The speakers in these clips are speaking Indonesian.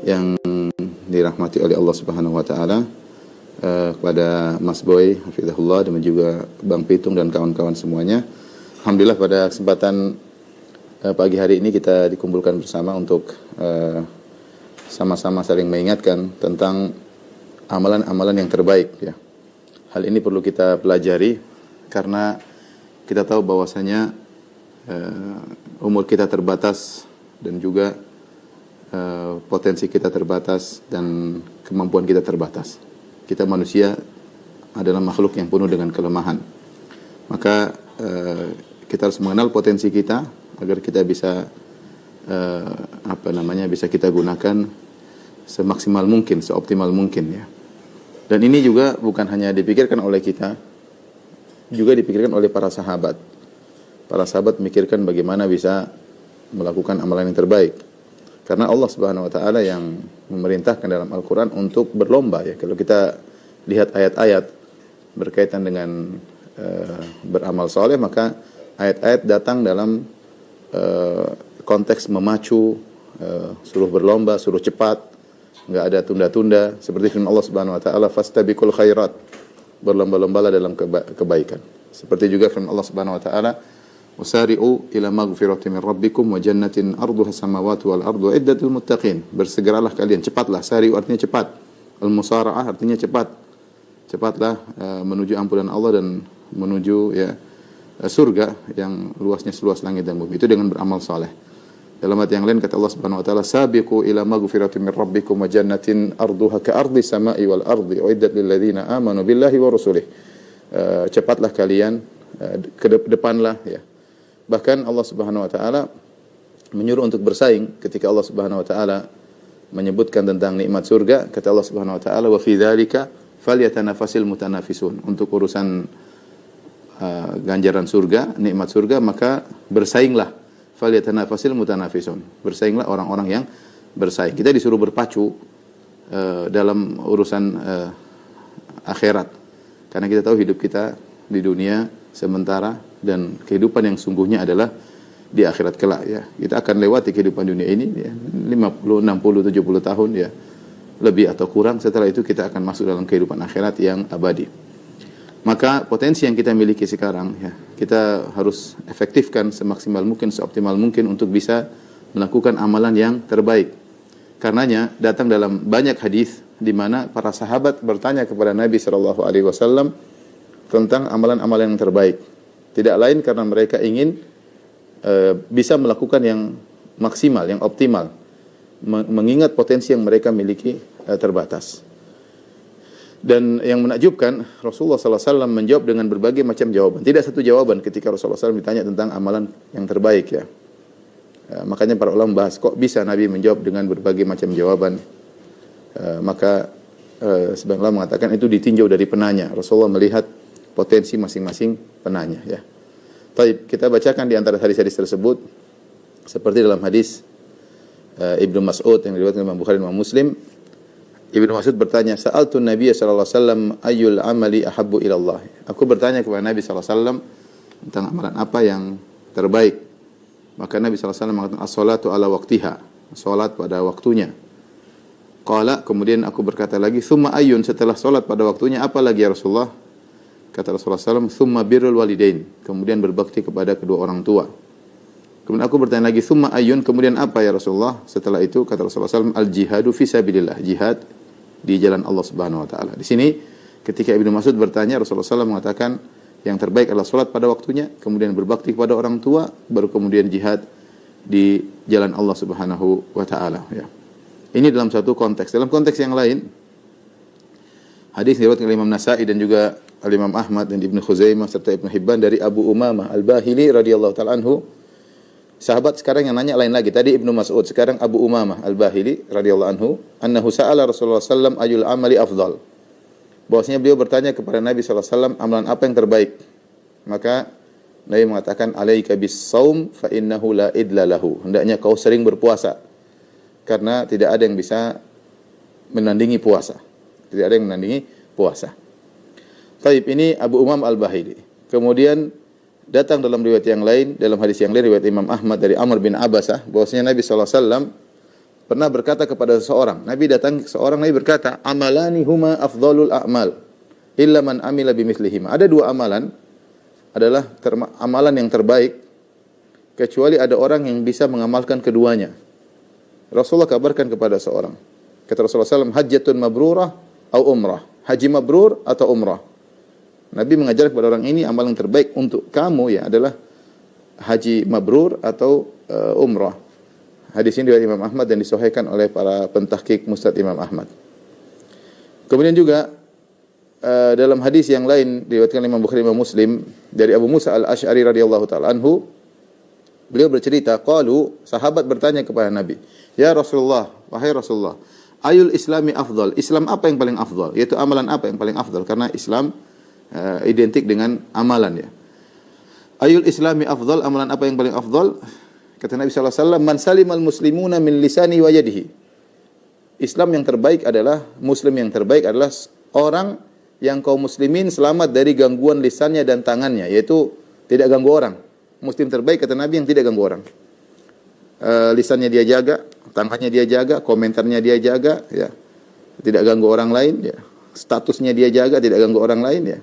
yang dirahmati oleh Allah Subhanahu wa taala, kepada Mas Boy hafizahullah dan juga Bang Pitung dan kawan-kawan semuanya. Alhamdulillah pada kesempatan pagi hari ini kita dikumpulkan bersama untuk sama-sama saling mengingatkan tentang amalan-amalan yang terbaik ya. Hal ini perlu kita pelajari karena kita tahu bahwasanya umur kita terbatas dan juga potensi kita terbatas dan kemampuan kita terbatas. Kita manusia adalah makhluk yang penuh dengan kelemahan. Maka kita harus mengenal potensi kita agar kita bisa bisa kita gunakan semaksimal mungkin, seoptimal mungkin ya. Dan ini juga bukan hanya dipikirkan oleh kita, juga dipikirkan oleh para sahabat. Para sahabat memikirkan bagaimana bisa melakukan amalan yang terbaik. Karena Allah Subhanahu wa taala yang memerintahkan dalam Al-Qur'an untuk berlomba ya. Kalau kita lihat ayat-ayat berkaitan dengan beramal soleh, maka ayat-ayat datang dalam konteks memacu, suruh berlomba, suruh cepat, enggak ada tunda-tunda, seperti firman Allah Subhanahu wa taala fastabiqul khairat, berlomba-lombalah dalam kebaikan. Seperti juga firman Allah Subhanahu wa taala wasari'u ila maghfiratin min rabbikum wa jannatin arduha samawati wal ardu iddatul muttaqin. Bersegeralah kalian, cepatlah. Sari'u artinya cepat. Al-musara'ah artinya cepat. Cepatlah menuju ampunan Allah dan menuju surga yang luasnya seluas langit dan bumi. Itu dengan beramal saleh. Dalam ayat yang lain kata Allah Subhanahu wa taala sabiqu ila maghfiratin min rabbikum wa jannatin arduha ka ardi samai wal ardi uiddat lil ladzina amanu billahi wa rasulih. Cepatlah kalian ke depanlah ya. Bahkan Allah Subhanahu wa taala menyuruh untuk bersaing ketika Allah Subhanahu wa taala menyebutkan tentang nikmat surga. Kata Allah Subhanahu wa taala wa fi dzalika falyatanafasil mutanafisun. Untuk urusan ganjaran surga, nikmat surga, maka bersainglah. Falyatanafasil mutanafisun. Bersainglah orang-orang yang bersaing. Kita disuruh berpacu dalam urusan akhirat. Karena kita tahu hidup kita di dunia sementara dan kehidupan yang sungguhnya adalah di akhirat kelak ya. Kita akan lewati kehidupan dunia ini ya, 50, 60, 70 tahun ya. Lebih atau kurang, setelah itu kita akan masuk dalam kehidupan akhirat yang abadi. Maka potensi yang kita miliki sekarang ya, kita harus efektifkan semaksimal mungkin, seoptimal mungkin untuk bisa melakukan amalan yang terbaik. Karenanya datang dalam banyak hadis di mana para sahabat bertanya kepada Nabi sallallahu alaihi wasallam tentang amalan-amalan yang terbaik. Tidak lain karena mereka ingin bisa melakukan yang maksimal, yang optimal, mengingat potensi yang mereka miliki terbatas. Dan yang menakjubkan, Rasulullah SAW menjawab dengan berbagai macam jawaban. Tidak satu jawaban ketika Rasulullah SAW ditanya tentang amalan yang terbaik ya. Makanya para ulama membahas kok bisa Nabi menjawab dengan berbagai macam jawaban. Maka sebagian ulama mengatakan itu ditinjau dari penanya. Rasulullah melihat potensi masing-masing penanya ya. Baik, kita bacakan di antara hadis-hadis tersebut seperti dalam hadis Ibnu Mas'ud yang diriwayatkan Imam Bukhari dan Imam Muslim. Ibnu Mas'ud bertanya, "Sa'altu Nabiy sallallahu alaihi wasallam ayyul amali ahabbu ila Allah?" Aku bertanya kepada Nabi sallallahu alaihi wasallam tentang amalan apa yang terbaik. Maka Nabi sallallahu alaihi wasallam mengatakan as-salatu ala waqtiha, salat pada waktunya. Qala, kemudian aku berkata lagi, "Tsumma ayyun?" Setelah salat pada waktunya apa lagi ya Rasulullah? Kata Rasulullah SAW, "Tsumma birrul walidain." Kemudian berbakti kepada kedua orang tua. Kemudian aku bertanya lagi, "Tsumma ayyun?" Kemudian apa ya Rasulullah? Setelah itu kata Rasulullah SAW, "Al-jihadu fi sabilillah." Jihad di jalan Allah Subhanahu wa taala. Di sini ketika Ibnu Mas'ud bertanya, Rasulullah SAW mengatakan yang terbaik adalah salat pada waktunya, kemudian berbakti kepada orang tua, baru kemudian jihad di jalan Allah Subhanahu wa taala ya. Ini dalam satu konteks. Dalam konteks yang lain, hadis diriwayatkan oleh Imam Nasa'i dan juga Al-Imam Ahmad dan Ibnu Khuzaimah serta Ibnu Hibban dari Abu Umamah Al-Bahili radhiyallahu ta'ala anhu. Sahabat sekarang yang nanya lain lagi. Tadi Ibnu Mas'ud, sekarang Abu Umamah Al-Bahili radhiyallahu anhu, annahu sa'ala Rasulullah sallam ayyul amali afdal. Bahwasanya beliau bertanya kepada Nabi sallallahu alaihi wasallam, amalan apa yang terbaik? Maka Nabi mengatakan, "Alaika bis-shaum fa innahu la idla lahu." Hendaknya kau sering berpuasa karena tidak ada yang bisa menandingi puasa. Tidak ada yang menandingi puasa. Taib, ini Abu Umam Al-Bahili. Kemudian datang dalam riwayat yang lain, dalam hadis yang lain riwayat Imam Ahmad dari Amr bin Abasah, bahwasanya Nabi sallallahu alaihi wasallam pernah berkata kepada seseorang, Nabi datang ke seorang, Nabi berkata, amalani huma afdhalul a'mal illa man amila bimithlihima. Ada dua amalan adalah amalan yang terbaik kecuali ada orang yang bisa mengamalkan keduanya. Rasulullah kabarkan kepada seorang. Kata Rasulullah SAW, hajjatun mabrurah atau umrah. Haji mabrur atau umrah. Nabi mengajar kepada orang ini amalan terbaik untuk kamu ya adalah haji mabrur atau umrah. Hadis ini dari Imam Ahmad dan disahihkan oleh para pentahqiq Musnad Imam Ahmad. Kemudian juga dalam hadis yang lain diriwayatkan Imam Bukhari Imam Muslim dari Abu Musa Al-Asy'ari radhiyallahu taala anhu, beliau bercerita, qalu, sahabat bertanya kepada Nabi, "Ya Rasulullah, wahai Rasulullah, ayul islami afdal? Islam apa yang paling afdal? Yaitu amalan apa yang paling afdal? Karena Islam identik dengan amalan ya. Ayul islami afdal, amalan apa yang paling afdal? Kata Nabi sallallahu alaihi wasallam, man salimal muslimuna min lisani wa yadihi. Islam yang terbaik adalah, muslim yang terbaik adalah orang yang kaum muslimin selamat dari gangguan lisannya dan tangannya, yaitu tidak ganggu orang. Muslim terbaik kata Nabi yang tidak ganggu orang. Lisannya dia jaga, tangannya dia jaga, komentarnya dia jaga, ya. Tidak ganggu orang lain, ya. Statusnya dia jaga, tidak ganggu orang lain, ya.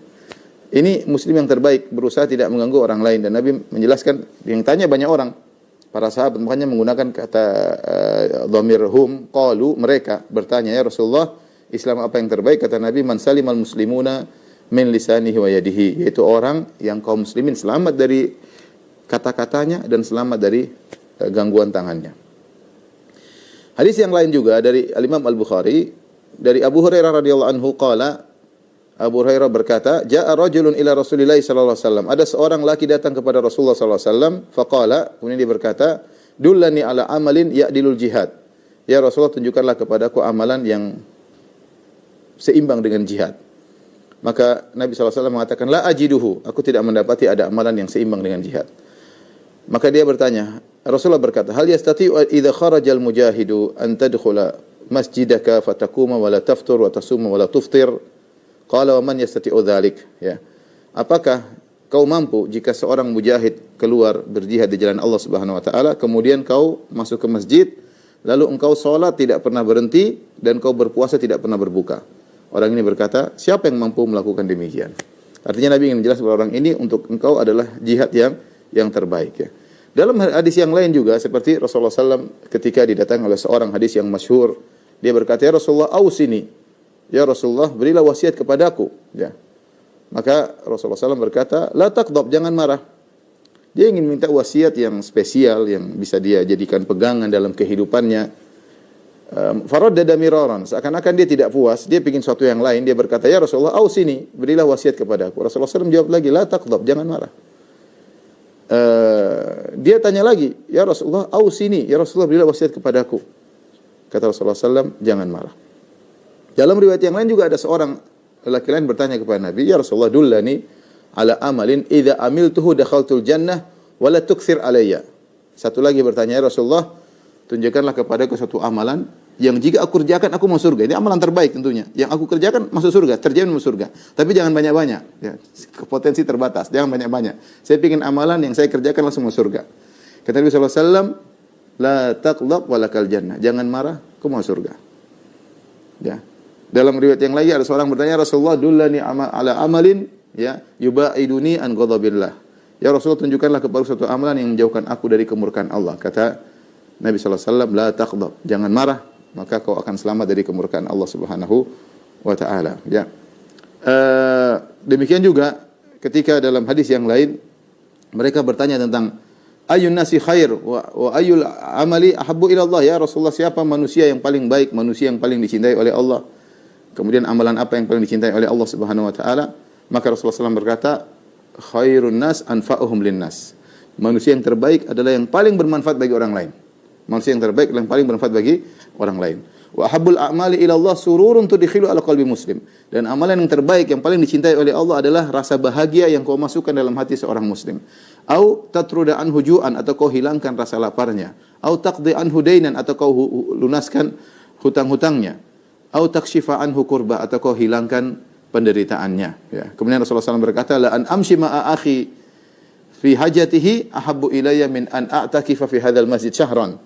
Ini muslim yang terbaik, berusaha tidak mengganggu orang lain. Dan Nabi menjelaskan, yang tanya banyak orang, para sahabat, makanya menggunakan kata dhamir hum, qalu, mereka bertanya, ya Rasulullah, Islam apa yang terbaik? Kata Nabi, man salimal muslimuna min lisanihi wa yadihi, yaitu orang yang kaum muslimin selamat dari kata-katanya dan selamat dari gangguan tangannya. Hadis yang lain juga dari Al-Imam Al-Bukhari dari Abu Hurairah radhiyallahu anhu qala, Abu Hurairah berkata, "Ja'a rajulun ila Rasulillah sallallahu alaihi wasallam." Ada seorang laki datang kepada Rasulullah sallallahu alaihi wasallam, faqala, kemudian dia berkata, "Dullani ala amalin ya'dilul jihad." Ya Rasulullah, tunjukkanlah kepadaku amalan yang seimbang dengan jihad. Maka Nabi sallallahu alaihi wasallam mengatakan, "La ajiduhu." Aku tidak mendapati ada amalan yang seimbang dengan jihad. Maka dia bertanya, Rasulullah berkata, "Hal yastati'u idza kharajal mujahidu an tadkhula masjidaka fatakuma wa la taftur wa tasuma wa la tuftir?" Qala wa man yastati'u dzalik, ya. Apakah kau mampu jika seorang mujahid keluar berjihad di jalan Allah Subhanahu wa taala, kemudian kau masuk ke masjid, lalu engkau salat tidak pernah berhenti dan kau berpuasa tidak pernah berbuka? Orang ini berkata, siapa yang mampu melakukan demikian? Artinya Nabi ingin menjelaskan orang ini untuk engkau adalah jihad yang terbaik, ya. Dalam hadis yang lain juga seperti Rasulullah SAW ketika didatangi oleh seorang, hadis yang masyhur, dia berkata, "Ya Rasulullah, ausini." Ya Rasulullah, berilah wasiat kepadaku, ya. Maka Rasulullah SAW berkata, "La taqdab, jangan marah." Dia ingin minta wasiat yang spesial yang bisa dia jadikan pegangan dalam kehidupannya. Faraddada miraran, seakan-akan dia tidak puas, dia ingin sesuatu yang lain. Dia berkata, "Ya Rasulullah, ausini, berilah wasiat kepadaku." Rasulullah SAW jawab lagi, "La taqdab, jangan marah." Dia tanya lagi, "Ya Rasulullah, ausini, ya Rasulullah, berilah wasiat kepadaku." Kata Rasulullah SAW, "Jangan marah." Dalam riwayat yang lain juga ada seorang lelaki lain bertanya kepada Nabi, "Ya Rasulullah, dullani ala amalin idza amiltuhu dakhaltul jannah wa la tukthir alayya." Satu lagi bertanya, "Ya Rasulullah, tunjukkanlah kepadaku satu amalan yang jika aku kerjakan aku masuk surga." Ini amalan terbaik tentunya. Yang aku kerjakan masuk surga, terjamin masuk surga. Tapi jangan banyak-banyak, ya. Potensi terbatas, jangan banyak-banyak. Saya ingin amalan yang saya kerjakan langsung masuk surga. Kata Nabi sallallahu alaihi wasallam, "La taqlab wa lakal jannah." Jangan marah, kau masuk surga. Ya. Dalam riwayat yang lain ada seorang bertanya, "Rasulullah, dullani ala amalin ya yubaiduni an ghadabillah." Ya Rasulullah, tunjukkanlah kepada satu amalan yang menjauhkan aku dari kemurkaan Allah. Kata Nabi sallallahu alaihi wasallam, "La taghdab." Jangan marah, maka kau akan selamat dari kemurkaan Allah Subhanahu wa taala, ya. Demikian juga ketika dalam hadis yang lain mereka bertanya tentang ayun nasi khair wa ayul amali ahabbu ila Allah. Ya Rasulullah, siapa manusia yang paling baik, manusia yang paling dicintai oleh Allah? Kemudian amalan apa yang paling dicintai oleh Allah Subhanahu wa taala? Maka Rasulullah SAW berkata, "Khairun nas anfa'uhum linnas." Manusia yang terbaik adalah yang paling bermanfaat bagi orang lain. Manusia yang terbaik adalah yang paling bermanfaat bagi orang lain. Wa habbul a'mali ila Allah sururun tudkhilu ala qalbi muslim. Dan amalan yang terbaik yang paling dicintai oleh Allah adalah rasa bahagia yang kau masukkan dalam hati seorang muslim. Au tatruda anhu ju'an, atau kau hilangkan rasa laparnya. Au taqdi anhu dainan, atau kau lunaskan hutang-hutangnya. Au takshifa anhu kurba, atau kau hilangkan penderitaannya, ya. Kemudian Rasulullah SAW berkata, "La an amshi ma'a akhi fi hajatihi ahabbu ilayya min an a'takifa fi hadzal masjid syahran."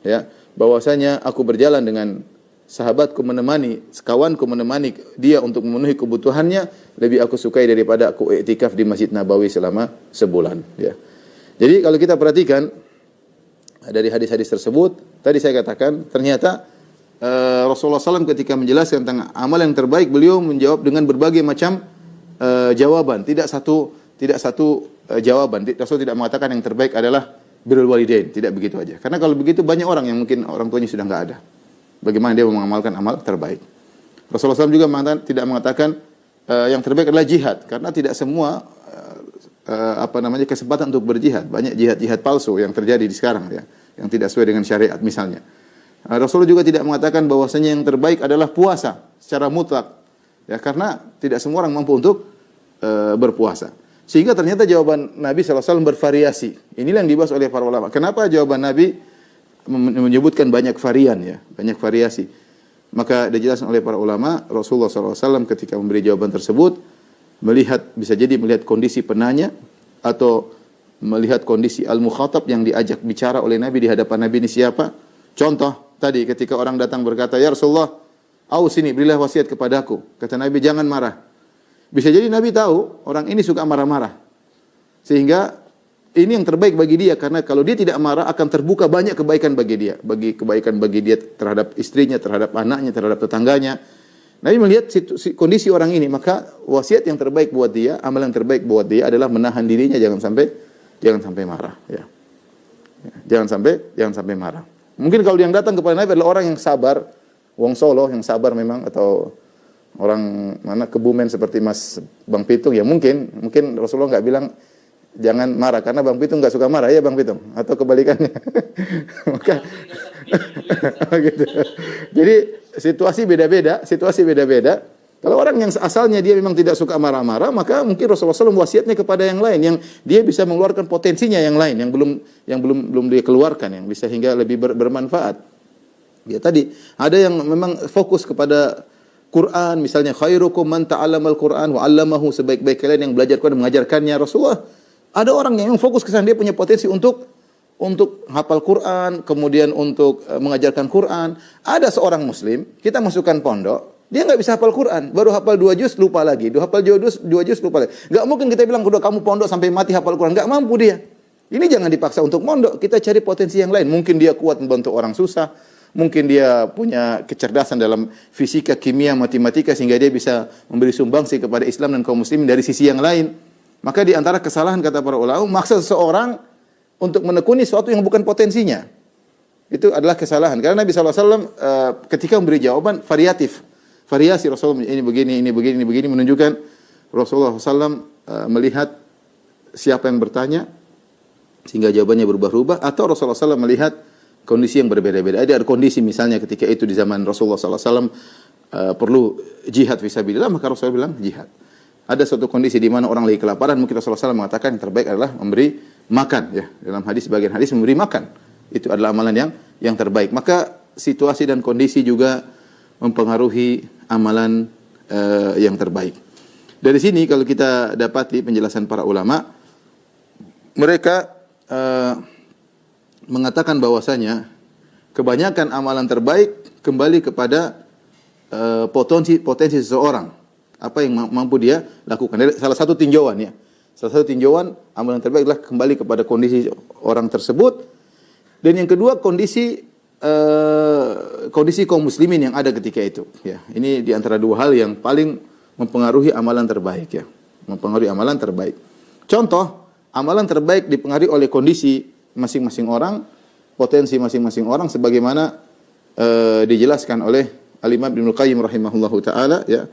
Ya, bahwasanya aku berjalan dengan sahabatku menemani, sekawanku menemani dia untuk memenuhi kebutuhannya, lebih aku sukai daripada aku iktikaf di Masjid Nabawi selama sebulan, ya. Jadi kalau kita perhatikan dari hadis-hadis tersebut, tadi saya katakan ternyata Rasulullah SAW ketika menjelaskan tentang amal yang terbaik, beliau menjawab dengan berbagai macam jawaban, tidak satu jawaban. Rasul tidak mengatakan yang terbaik adalah birrul walidain, tidak begitu aja. Karena kalau begitu banyak orang yang mungkin orang tuanya sudah enggak ada. Bagaimana dia mengamalkan amal terbaik? Rasulullah SAW juga tidak mengatakan yang terbaik adalah jihad, karena tidak semua kesempatan untuk berjihad. Banyak jihad palsu yang terjadi di sekarang, ya, yang tidak sesuai dengan syariat misalnya. Rasulullah juga tidak mengatakan bahwasanya yang terbaik adalah puasa secara mutlak, ya, karena tidak semua orang mampu untuk berpuasa. Sehingga ternyata jawaban Nabi SAW bervariasi. Inilah yang dibahas oleh para ulama. Kenapa jawaban Nabi menyebutkan banyak varian, ya, banyak variasi? Maka dijelaskan oleh para ulama, Rasulullah SAW ketika memberi jawaban tersebut bisa jadi melihat kondisi penanya atau melihat kondisi al-mukhatab yang diajak bicara oleh Nabi di hadapan Nabi ini siapa. Contoh tadi ketika orang datang berkata, "Ya Rasulullah, ausini, berilah wasiat kepadaku." Kata Nabi, "Jangan marah." Bisa jadi Nabi tahu orang ini suka marah-marah, sehingga ini yang terbaik bagi dia, karena kalau dia tidak marah akan terbuka banyak kebaikan bagi dia, kebaikan bagi dia terhadap istrinya, terhadap anaknya, terhadap tetangganya. Nabi melihat kondisi orang ini, maka wasiat yang terbaik buat dia, amal yang terbaik buat dia adalah menahan dirinya jangan sampai marah, ya. Jangan sampai marah. Mungkin kalau yang datang kepada Nabi adalah orang yang sabar, wong Solo yang sabar memang, atau orang mana Kebumen seperti Mas Bang Pitung, ya mungkin Rasulullah nggak bilang jangan marah, karena Bang Pitung nggak suka marah, ya Bang Pitung, atau kebalikannya. Maka gitu. Jadi situasi beda-beda. Kalau orang yang asalnya dia memang tidak suka marah-marah, maka mungkin Rasulullah SAW wasiatnya kepada yang lain, yang dia bisa mengeluarkan potensinya yang lain, yang belum dia keluarkan, yang bisa hingga lebih bermanfaat. Ya tadi ada yang memang fokus kepada Quran, misalnya khairukum man ta'allamal Quran wa 'allamahu, sebaik-baik kalian yang belajar Quran dan mengajarkannya. Rasulullah ada orang yang fokus ke sana, dia punya potensi untuk hafal Quran, kemudian untuk mengajarkan Quran. Ada seorang muslim, kita masukkan pondok, dia nggak bisa hafal Quran, baru hafal 2 juz lupa lagi, hafal 2 juz lupa lagi. Nggak mungkin kita bilang udah kamu pondok sampai mati hafal Quran, nggak mampu dia. Ini jangan dipaksa untuk pondok, kita cari potensi yang lain. Mungkin dia kuat membantu orang susah, mungkin dia punya kecerdasan dalam fisika, kimia, matematika, sehingga dia bisa memberi sumbangsi kepada Islam dan kaum muslimin dari sisi yang lain. Maka di antara kesalahan kata para ulama, maksa seseorang untuk menekuni sesuatu yang bukan potensinya, itu adalah kesalahan. Karena Nabi SAW ketika memberi jawaban variasi Rasulullah, ini begini, menunjukkan Rasulullah SAW melihat siapa yang bertanya sehingga jawabannya berubah-ubah, atau Rasulullah SAW melihat kondisi yang berbeda-beda. Ada kondisi misalnya ketika itu di zaman Rasulullah SAW perlu jihad fisabilillah, maka Rasulullah bilang jihad. Ada suatu kondisi di mana orang lagi kelaparan, mungkin Rasulullah SAW mengatakan yang terbaik adalah memberi makan, ya. Dalam sebagian hadis memberi makan itu adalah amalan yang terbaik. Maka situasi dan kondisi juga mempengaruhi amalan yang terbaik. Dari sini kalau kita dapati penjelasan para ulama, mereka mengatakan bahwasanya kebanyakan amalan terbaik kembali kepada potensi seseorang. Apa yang mampu dia lakukan. Salah satu tinjauan, ya. Salah satu tinjauan amalan terbaik adalah kembali kepada kondisi orang tersebut. Dan yang kedua kondisi kaum muslimin yang ada ketika itu, ya. Ini di antara dua hal yang paling mempengaruhi amalan terbaik, ya. Mempengaruhi amalan terbaik. Contoh, amalan terbaik dipengaruhi oleh kondisi masing-masing orang, potensi masing-masing orang, sebagaimana dijelaskan oleh Al-Imam Ibnu Qayyim rahimahullahu taala, ya.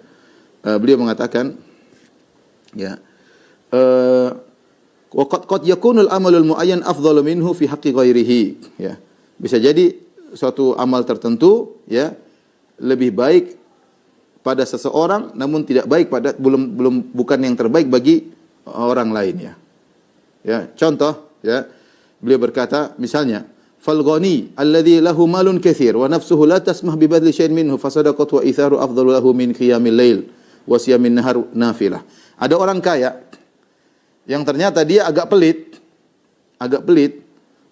Beliau mengatakan, ya, qad yakunul amalul muayyan afdhalu minhu fi haqqi ghairihi, ya. Bisa jadi suatu amal tertentu, ya, lebih baik pada seseorang namun tidak baik pada bukan yang terbaik bagi orang lain, ya. Ya, contoh, ya. Beliau berkata misalnya, fal ghani alladhi lahu malun katsir wa nafsuhu la tasmah bi badli syai'in minhu fa sadaqatu wa itharu afdhalu lahu min qiyamil lail wa siyamin nahar nafilah. Ada orang kaya yang ternyata dia agak pelit,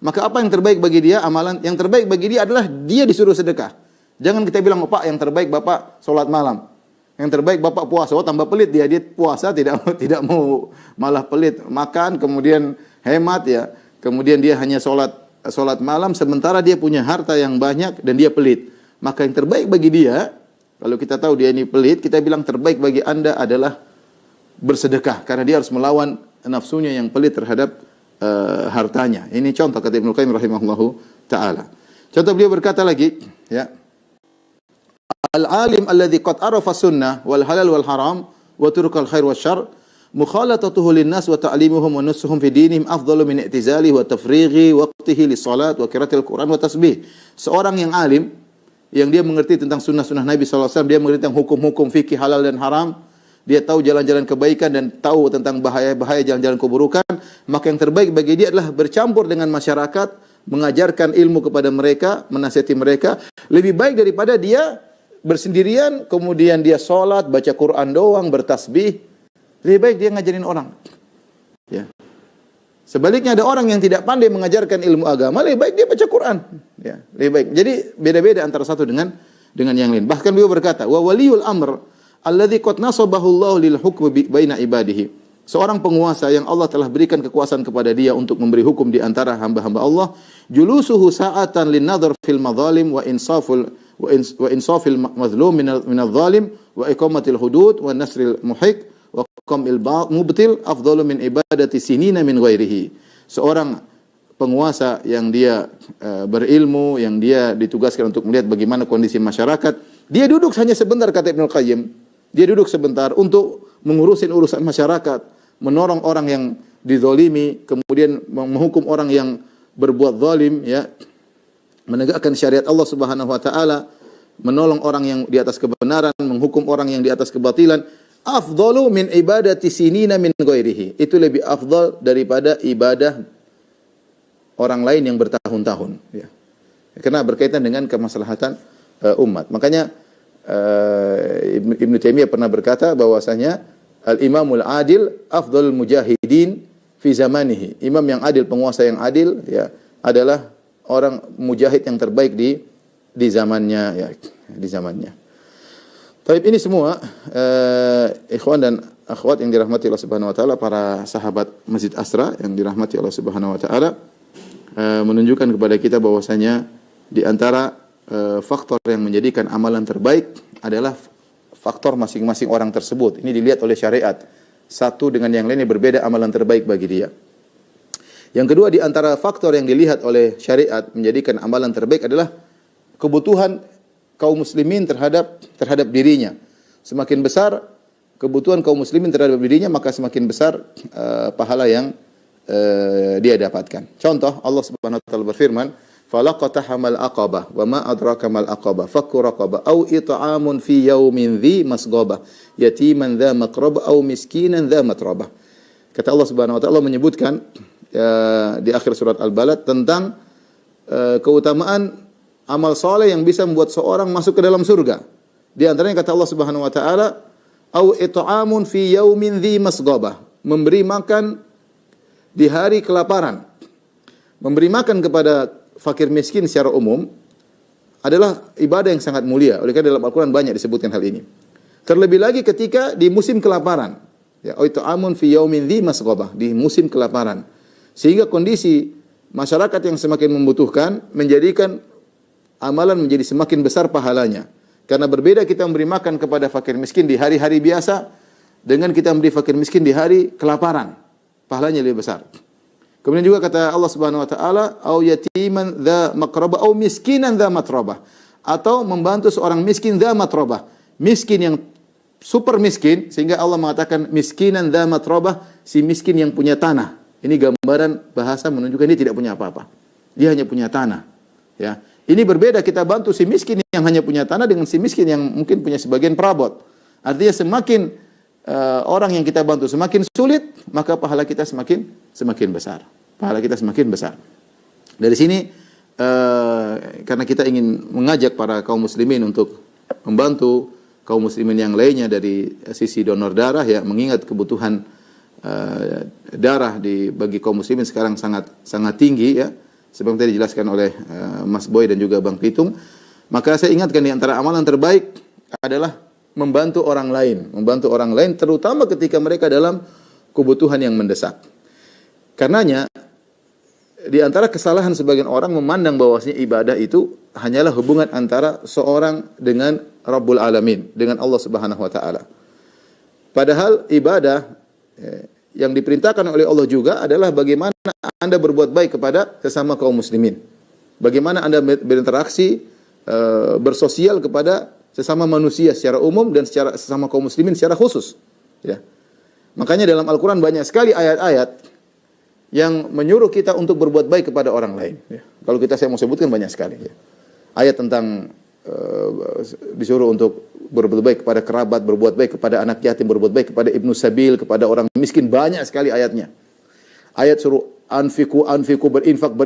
maka apa yang terbaik bagi dia? Amalan yang terbaik bagi dia adalah dia disuruh sedekah. Jangan kita bilang, "Oh, Pak, yang terbaik Bapak salat malam. Yang terbaik Bapak puasa." Oh, tambah pelit dia puasa tidak mau malah pelit, makan kemudian hemat ya. Kemudian dia hanya salat malam sementara dia punya harta yang banyak dan dia pelit. Maka yang terbaik bagi dia, kalau kita tahu dia ini pelit, kita bilang terbaik bagi Anda adalah bersedekah karena dia harus melawan nafsunya yang pelit terhadap hartanya. Ini contoh kata Ibnu Qayyim rahimahullahu taala. Contoh beliau berkata lagi, ya. Al-alim alladhi qad arafa sunnah wal halal wal haram wa turukal khair wasyarr mukhalatatuhu linnas wa ta'limuhum wa nusuhum fi dinihim afdalu min i'tizalihi wa tafrighi waqtihi lis-salat wa qiraatil Qur'an wa tasbih. Seorang yang alim yang dia mengerti tentang sunnah-sunnah Nabi sallallahu alaihi wasallam, dia mengerti tentang hukum-hukum fikih halal dan haram, dia tahu jalan-jalan kebaikan dan tahu tentang bahaya-bahaya jalan-jalan keburukan, maka yang terbaik bagi dia adalah bercampur dengan masyarakat, mengajarkan ilmu kepada mereka, menasihati mereka, lebih baik daripada dia bersendirian, kemudian dia sholat, baca Quran doang, bertasbih. Lebih baik dia ngajarin orang. Ya. Sebaliknya ada orang yang tidak pandai mengajarkan ilmu agama, lebih baik dia baca Quran. Ya, lebih baik. Jadi beda-beda antara satu dengan yang lain. Bahkan beliau berkata, "Wa waliyul amr alladzi qad nasabahu Allah lil hukmi baina ibadihi." Seorang penguasa yang Allah telah berikan kekuasaan kepada dia untuk memberi hukum di antara hamba-hamba Allah, julusuhu sa'atan lin nadhar fil madzalim wa insafil mazlum min adh-dhalim wa iqamatil hudud wa nasril muhiq wa qamil mubtil afdalu min ibadati sinina min ghairihi. Seorang penguasa yang dia berilmu, yang dia ditugaskan untuk melihat bagaimana kondisi masyarakat, dia duduk hanya sebentar kata Ibnu Qayyim. Dia duduk sebentar untuk mengurusin urusan masyarakat, menolong orang yang dizalimi, kemudian menghukum orang yang berbuat zalim, ya, menegakkan syariat Allah Subhanahu wa taala, menolong orang yang di atas kebenaran, menghukum orang yang di atas kebatilan. Afdalu min ibadati sinina min ghairihi. Itu lebih afdal daripada ibadah orang lain yang bertahun-tahun, ya. Karena berkaitan dengan kemaslahatan umat. Makanya Ibnu Taimiyah pernah berkata bahwasanya al-imamul adil afdalul mujahidin fi zamanihi. Imam yang adil, penguasa yang adil, ya, adalah orang mujahid yang terbaik di zamannya, ya, di zamannya. Baik, ini semua ikhwan dan akhwat yang dirahmati Allah Subhanahu wa taala, para sahabat Masjid Asra yang dirahmati Allah Subhanahu wa taala, menunjukkan kepada kita bahwasanya di antara faktor yang menjadikan amalan terbaik adalah faktor masing-masing orang tersebut. Ini dilihat oleh syariat. Satu dengan yang lainnya berbeda amalan terbaik bagi dia. Yang kedua, di antara faktor yang dilihat oleh syariat menjadikan amalan terbaik adalah kebutuhan kaum muslimin terhadap dirinya. Semakin besar kebutuhan kaum muslimin terhadap dirinya, maka semakin besar pahala yang dia dapatkan. Contoh, Allah Subhanahu wa taala berfirman, falaqatahamal aqabah wa ma adraka mal aqabah fakku raqabah aw it'amun fi yaumin dhi masghabah yatiman dha maqrabah aw miskinan dha matrabah. Kata Allah Subhanahu wa taala menyebutkan di akhir surat Al-Balad tentang keutamaan amal soleh yang bisa membuat seorang masuk ke dalam surga. Di antaranya kata Allah Subhanahu wa taala, aw it'amun fi yaumin dhi masghabah, memberi makan di hari kelaparan. Memberi makan kepada fakir miskin secara umum adalah ibadah yang sangat mulia. Oleh karena dalam Al-Quran banyak disebutkan hal ini. Terlebih lagi ketika di musim kelaparan. Ya, amun fi yaumin dhi masghabah, di musim kelaparan. Sehingga kondisi masyarakat yang semakin membutuhkan menjadikan amalan menjadi semakin besar pahalanya. Karena berbeda kita memberi makan kepada fakir miskin di hari-hari biasa dengan kita memberi fakir miskin di hari kelaparan. Pahalanya lebih besar. Kemudian juga kata Allah Subhanahu wa taala, au yatiman dza maqrabah au miskinan dza matrabah, atau membantu seorang miskin dza matrabah, miskin yang super miskin, sehingga Allah mengatakan miskinan dza matrabah, si miskin yang punya tanah. Ini gambaran bahasa menunjukkan dia tidak punya apa-apa. Dia hanya punya tanah, ya. Ini berbeda kita bantu si miskin yang hanya punya tanah dengan si miskin yang mungkin punya sebagian perabot. Artinya semakin orang yang kita bantu semakin sulit, maka pahala kita semakin besar. Pahala kita semakin besar. Dari sini karena kita ingin mengajak para kaum muslimin untuk membantu kaum muslimin yang lainnya dari sisi donor darah, ya, mengingat kebutuhan darah bagi kaum muslimin sekarang sangat tinggi, ya. Seperti tadi dijelaskan oleh Mas Boy dan juga Bang Pitung. Maka saya ingatkan di antara amalan terbaik adalah membantu orang lain terutama ketika mereka dalam kebutuhan yang mendesak. Karenanya di antara kesalahan sebagian orang memandang bahwasanya ibadah itu hanyalah hubungan antara seorang dengan Rabbul Alamin, dengan Allah Subhanahu wa taala. Padahal ibadah yang diperintahkan oleh Allah juga adalah bagaimana Anda berbuat baik kepada sesama kaum muslimin. Bagaimana Anda berinteraksi, bersosial kepada sesama manusia secara umum dan secara sesama kaum muslimin secara khusus. Ya. Makanya dalam Al-Quran banyak sekali ayat-ayat yang menyuruh kita untuk berbuat baik kepada orang lain. Ya. Kalau saya mau sebutkan banyak sekali. Ya. Ayat tentang disuruh untuk berbuat baik kepada kerabat, berbuat baik kepada anak yatim, berbuat baik kepada ibnu sabil, kepada orang miskin, banyak sekali ayatnya. Ayat suruh anfiku, berinfak,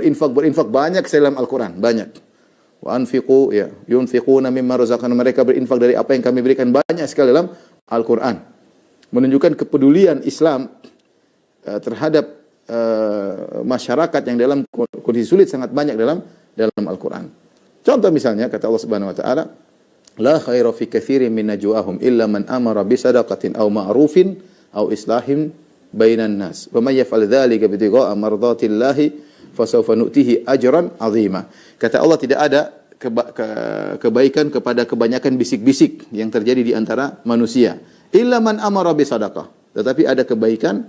banyak sekali dalam Al-Quran, banyak. Wa anfiqu, ya, yunfiquna mimma razaqana, mereka berinfak dari apa yang kami berikan, banyak sekali dalam Al-Quran. Menunjukkan kepedulian Islam terhadap masyarakat yang dalam kondisi sulit sangat banyak dalam Al-Quran. Contoh misalnya kata Allah Subhanahu wa taala, la khaira fi katsirin min najwahum illa man amara bi sadaqatin aw ma'rufin aw islahin bainan nas. Wa may yaf'al dzalika ibtigha'a mardatillahi fasawfa nu'tihi ajran 'azima. Kata Allah, tidak ada kebaikan kepada kebanyakan bisik-bisik yang terjadi di antara manusia. Illa man amara bi sadaqah. Tetapi ada kebaikan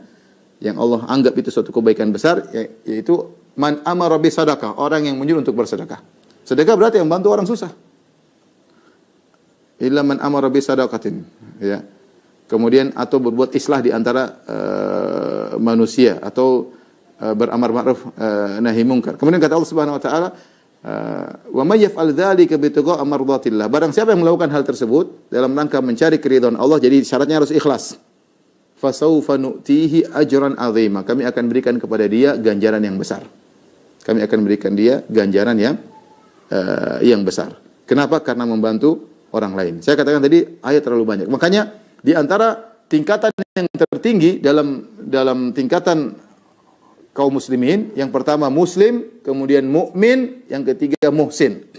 yang Allah anggap itu suatu kebaikan besar, yaitu man amara bi sadaqah, orang yang menyuruh untuk bersedekah. Sedekah berarti yang bantu orang susah. Illa man amara bi sadaqatin, ya. Kemudian atau berbuat islah di antara manusia atau beramar ma'ruf nahi munkar. Kemudian kata Allah Subhanahu wa taala, wa may yaf'al dzalika bitigha'a mardatillah. Barang siapa yang melakukan hal tersebut dalam rangka mencari keridhaan Allah, jadi syaratnya harus ikhlas. Fasawfa nu'tihi ajran 'azima. Kami akan berikan kepada dia ganjaran yang besar. Kami akan berikan dia ganjaran yang besar. Kenapa? Karena membantu orang lain. Saya katakan tadi ayat terlalu banyak. Makanya di antara tingkatan yang tertinggi dalam tingkatan kaum muslimin, yang pertama muslim, kemudian mukmin, yang ketiga muhsin.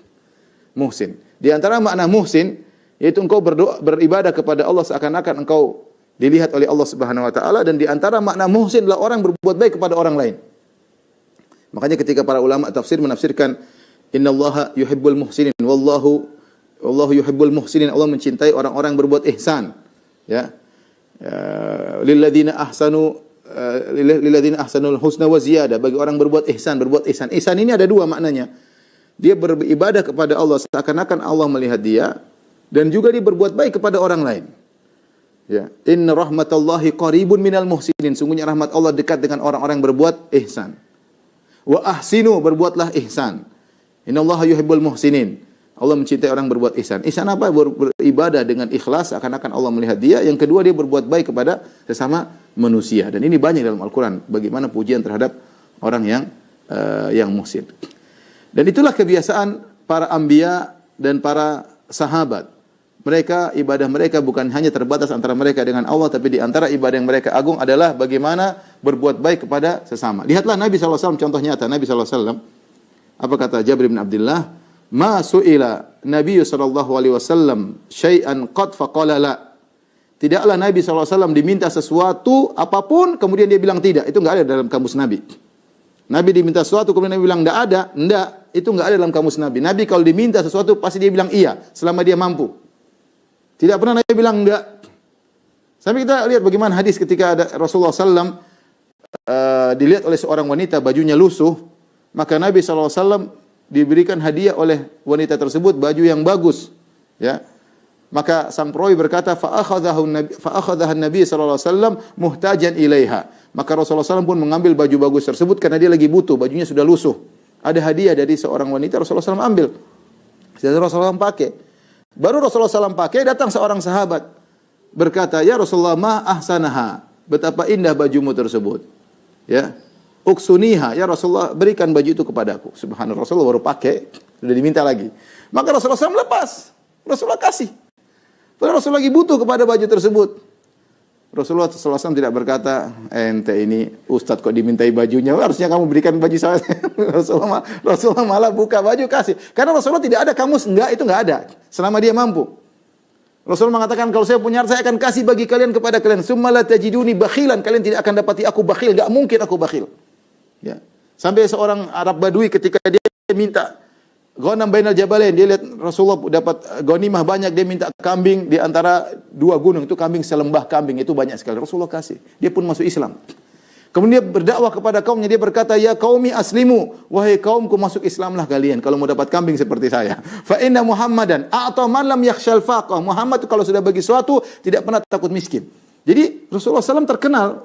Muhsin. Di antara makna muhsin yaitu engkau beribadah kepada Allah seakan-akan engkau dilihat oleh Allah Subhanahu wa taala, dan di antara makna muhsin adalah orang berbuat baik kepada orang lain. Makanya ketika para ulama tafsir menafsirkan innallaha yuhibbul muhsinin wallahu yuhibbul muhsinin, Allah mencintai orang-orang berbuat ihsan. Ya. Lilladzina ahsanul husna wa ziyadah, bagi orang berbuat ihsan. Ihsan ini ada dua maknanya. Dia beribadah kepada Allah seakan-akan Allah melihat dia, dan juga dia berbuat baik kepada orang lain. Ya, inna rahmatallahi qaribun minal muhsinin, sungguhnya rahmat Allah dekat dengan orang-orang yang berbuat ihsan. Wa ahsinu, berbuatlah ihsan. Innallaha yuhibbul muhsinin. Allah mencintai orang berbuat ihsan. Ihsan apa? Beribadah dengan ikhlas seakan-akan Allah melihat dia. Yang kedua, dia berbuat baik kepada sesama manusia. Dan ini banyak dalam Al-Quran. Bagaimana pujian terhadap orang yang muhsin. Dan itulah kebiasaan para anbiya dan para sahabat. Ibadah mereka bukan hanya terbatas antara mereka dengan Allah, tapi di antara ibadah yang mereka agung adalah bagaimana berbuat baik kepada sesama. Lihatlah Nabi SAW, contoh nyata Nabi SAW. Apa kata Jabir bin Abdullah? Ma su'ila Nabi SAW syai'an qad faqala la. Tidaklah Nabi SAW diminta sesuatu apapun kemudian dia bilang tidak. Itu enggak ada dalam kamus Nabi. Nabi diminta sesuatu kemudian Nabi bilang enggak ada. Enggak, itu enggak ada dalam kamus Nabi. Nabi kalau diminta sesuatu pasti dia bilang iya selama dia mampu. Tidak pernah Nabi bilang enggak. Sampai kita lihat bagaimana hadis ketika ada Rasulullah SAW dilihat oleh seorang wanita bajunya lusuh. Maka Nabi SAW diberikan hadiah oleh wanita tersebut baju yang bagus. Ya. Maka sang perawi berkata, fa'akhadhaha Nabi SAW muhtajan ilaiha. Maka Rasulullah SAW pun mengambil baju bagus tersebut karena dia lagi butuh, bajunya sudah lusuh. Ada hadiah dari seorang wanita, Rasulullah SAW ambil. Jadi Rasulullah SAW pakai. Baru Rasulullah SAW pakai, datang seorang sahabat. Berkata, ya Rasulullah, ma ahsanaha. Betapa indah bajumu tersebut. Ya. Uksuniha, ya Rasulullah, berikan baju itu kepadaku. Subhanallah, Rasulullah baru pakai, sudah diminta lagi. Maka Rasulullah SAW lepas. Rasulullah kasih. Padahal Rasulullah lagi butuh kepada baju tersebut. Rasulullah SAW tidak berkata, ente ini ustadz kok dimintai bajunya, harusnya kamu berikan baju saya. Rasulullah malah buka baju kasih. Karena Rasulullah tidak ada kamus, itu enggak ada. Selama dia mampu. Rasulullah mengatakan, kalau saya punya harta, saya akan kasih bagi kalian kepada kalian. Summa la tajiduni bakhilan, kalian tidak akan dapati aku bakhil, enggak mungkin aku bakhil. Ya. Sampai seorang Arab Badui ketika dia minta ghanam bainal jabalain, dia lihat Rasulullah dapat ghanimah banyak, dia minta kambing di antara dua gunung, itu kambing selembah kambing, itu banyak sekali. Rasulullah kasih. Dia pun masuk Islam. Kemudian dia berdakwah kepada kaumnya, dia berkata, ya qaumi aslimu, wahai kaumku masuk Islamlah kalian kalau mau dapat kambing seperti saya. Fa inna Muhammadan a'ta man lam yakhshal faqah. Muhammad itu kalau sudah bagi sesuatu tidak pernah takut miskin. Jadi Rasulullah SAW terkenal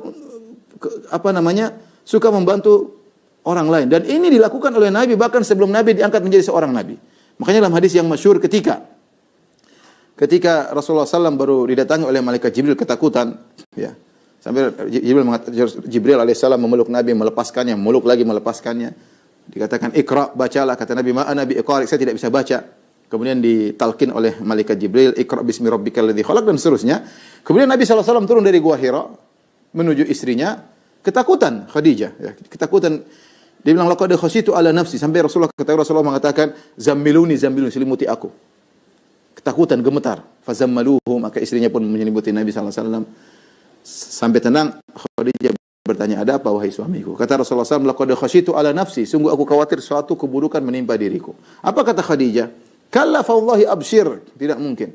suka membantu orang lain, dan ini dilakukan oleh Nabi bahkan sebelum Nabi diangkat menjadi seorang Nabi. Makanya dalam hadis yang masyhur ketika Rasulullah SAW baru didatangi oleh malaikat Jibril ketakutan, ya, sampai Jibril alaihissalam memeluk Nabi, melepaskannya, memeluk lagi melepaskannya. Dikatakan Iqra, bacalah, kata Nabi, ma ana bi iqari, saya tidak bisa baca. Kemudian ditalkin oleh malaikat Jibril, Iqra bismi rabbikal ladzi khalaq, dan seterusnya. Kemudian Nabi SAW turun dari Gua Hira menuju istrinya, ketakutan Khadijah, ya, ketakutan. Dia bilang, laqad khasyitu ala nafsi, sampai Rasulullah mengatakan, zammiluni, selimuti aku. Ketakutan, gemetar. Fazammaluhu, maka istrinya pun menyelimuti Nabi SAW. Sampai tenang, Khadijah bertanya, ada apa wahai suamiku? Kata Rasulullah SAW, laqad khasyitu ala nafsi, sungguh aku khawatir suatu keburukan menimpa diriku. Apa kata Khadijah? Kalla fawallahi abshir, tidak mungkin.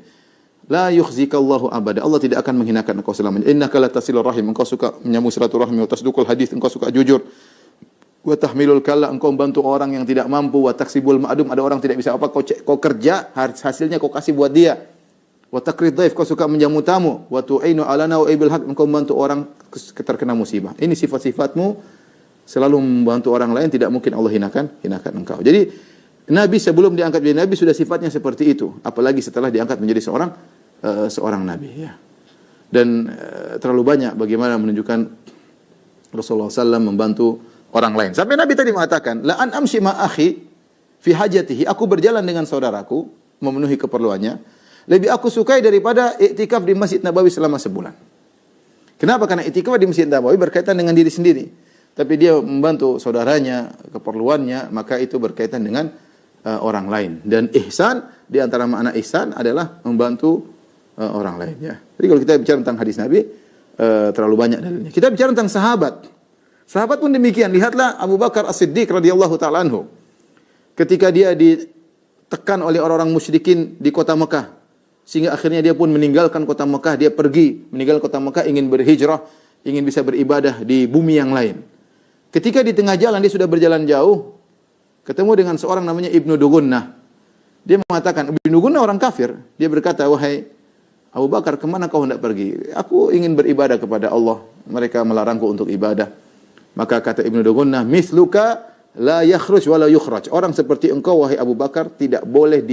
La yukhzikallahu abada, Allah tidak akan menghinakan engkau selamanya. Innaka la tasilur rahim, engkau suka menyambung silaturahmi, wa tasduqul hadis, engkau suka jujur. Wa tahmilul kalla, engkau membantu orang yang tidak mampu. Wa taksibul ma'dum, ada orang tidak bisa apa, kau kerja, hasilnya kau kasih buat dia. Wa taqrid dhaif, kau suka menjamu tamu. Wa tu'inu alana wa ibil haq, engkau membantu orang terkena musibah. Ini sifat-sifatmu, selalu membantu orang lain, tidak mungkin Allah hinakan engkau. Jadi Nabi sebelum diangkat menjadi Nabi sudah sifatnya seperti itu, apalagi setelah diangkat menjadi seorang Nabi, ya. Dan terlalu banyak bagaimana menunjukkan Rasulullah SAW membantu orang lain. Sampai Nabi tadi mengatakan, la an amshi ma akhi fi hajatihi, aku berjalan dengan saudaraku memenuhi keperluannya, lebih aku sukai daripada iktikaf di Masjid Nabawi selama sebulan. Kenapa? Karena iktikaf di Masjid Nabawi berkaitan dengan diri sendiri. Tapi dia membantu saudaranya, keperluannya, maka itu berkaitan dengan orang lain. Dan ihsan, di antara makna ihsan adalah membantu orang lain, ya. Jadi kalau kita bicara tentang hadis Nabi, terlalu banyak dalilnya. Kita bicara tentang sahabat. Sahabat pun demikian. Lihatlah Abu Bakar As-Siddiq radhiyallahu ta'ala anhu. Ketika dia ditekan oleh orang-orang musyrikin di kota Mekah, sehingga akhirnya dia pun meninggalkan kota Mekah, dia pergi meninggalkan kota Mekah, ingin berhijrah, ingin bisa beribadah di bumi yang lain. Ketika di tengah jalan, dia sudah berjalan jauh, ketemu dengan seorang namanya Ibnu Dugunnah. Dia mengatakan, Ibnu Dugunnah orang kafir. Dia berkata, wahai Abu Bakar, kemana kau hendak pergi? Aku ingin beribadah kepada Allah. Mereka melarangku untuk ibadah. Maka kata Ibnu Dugunnah, misluka la yakhruj wa la yukhraj. Orang seperti engkau, wahai Abu Bakar, tidak boleh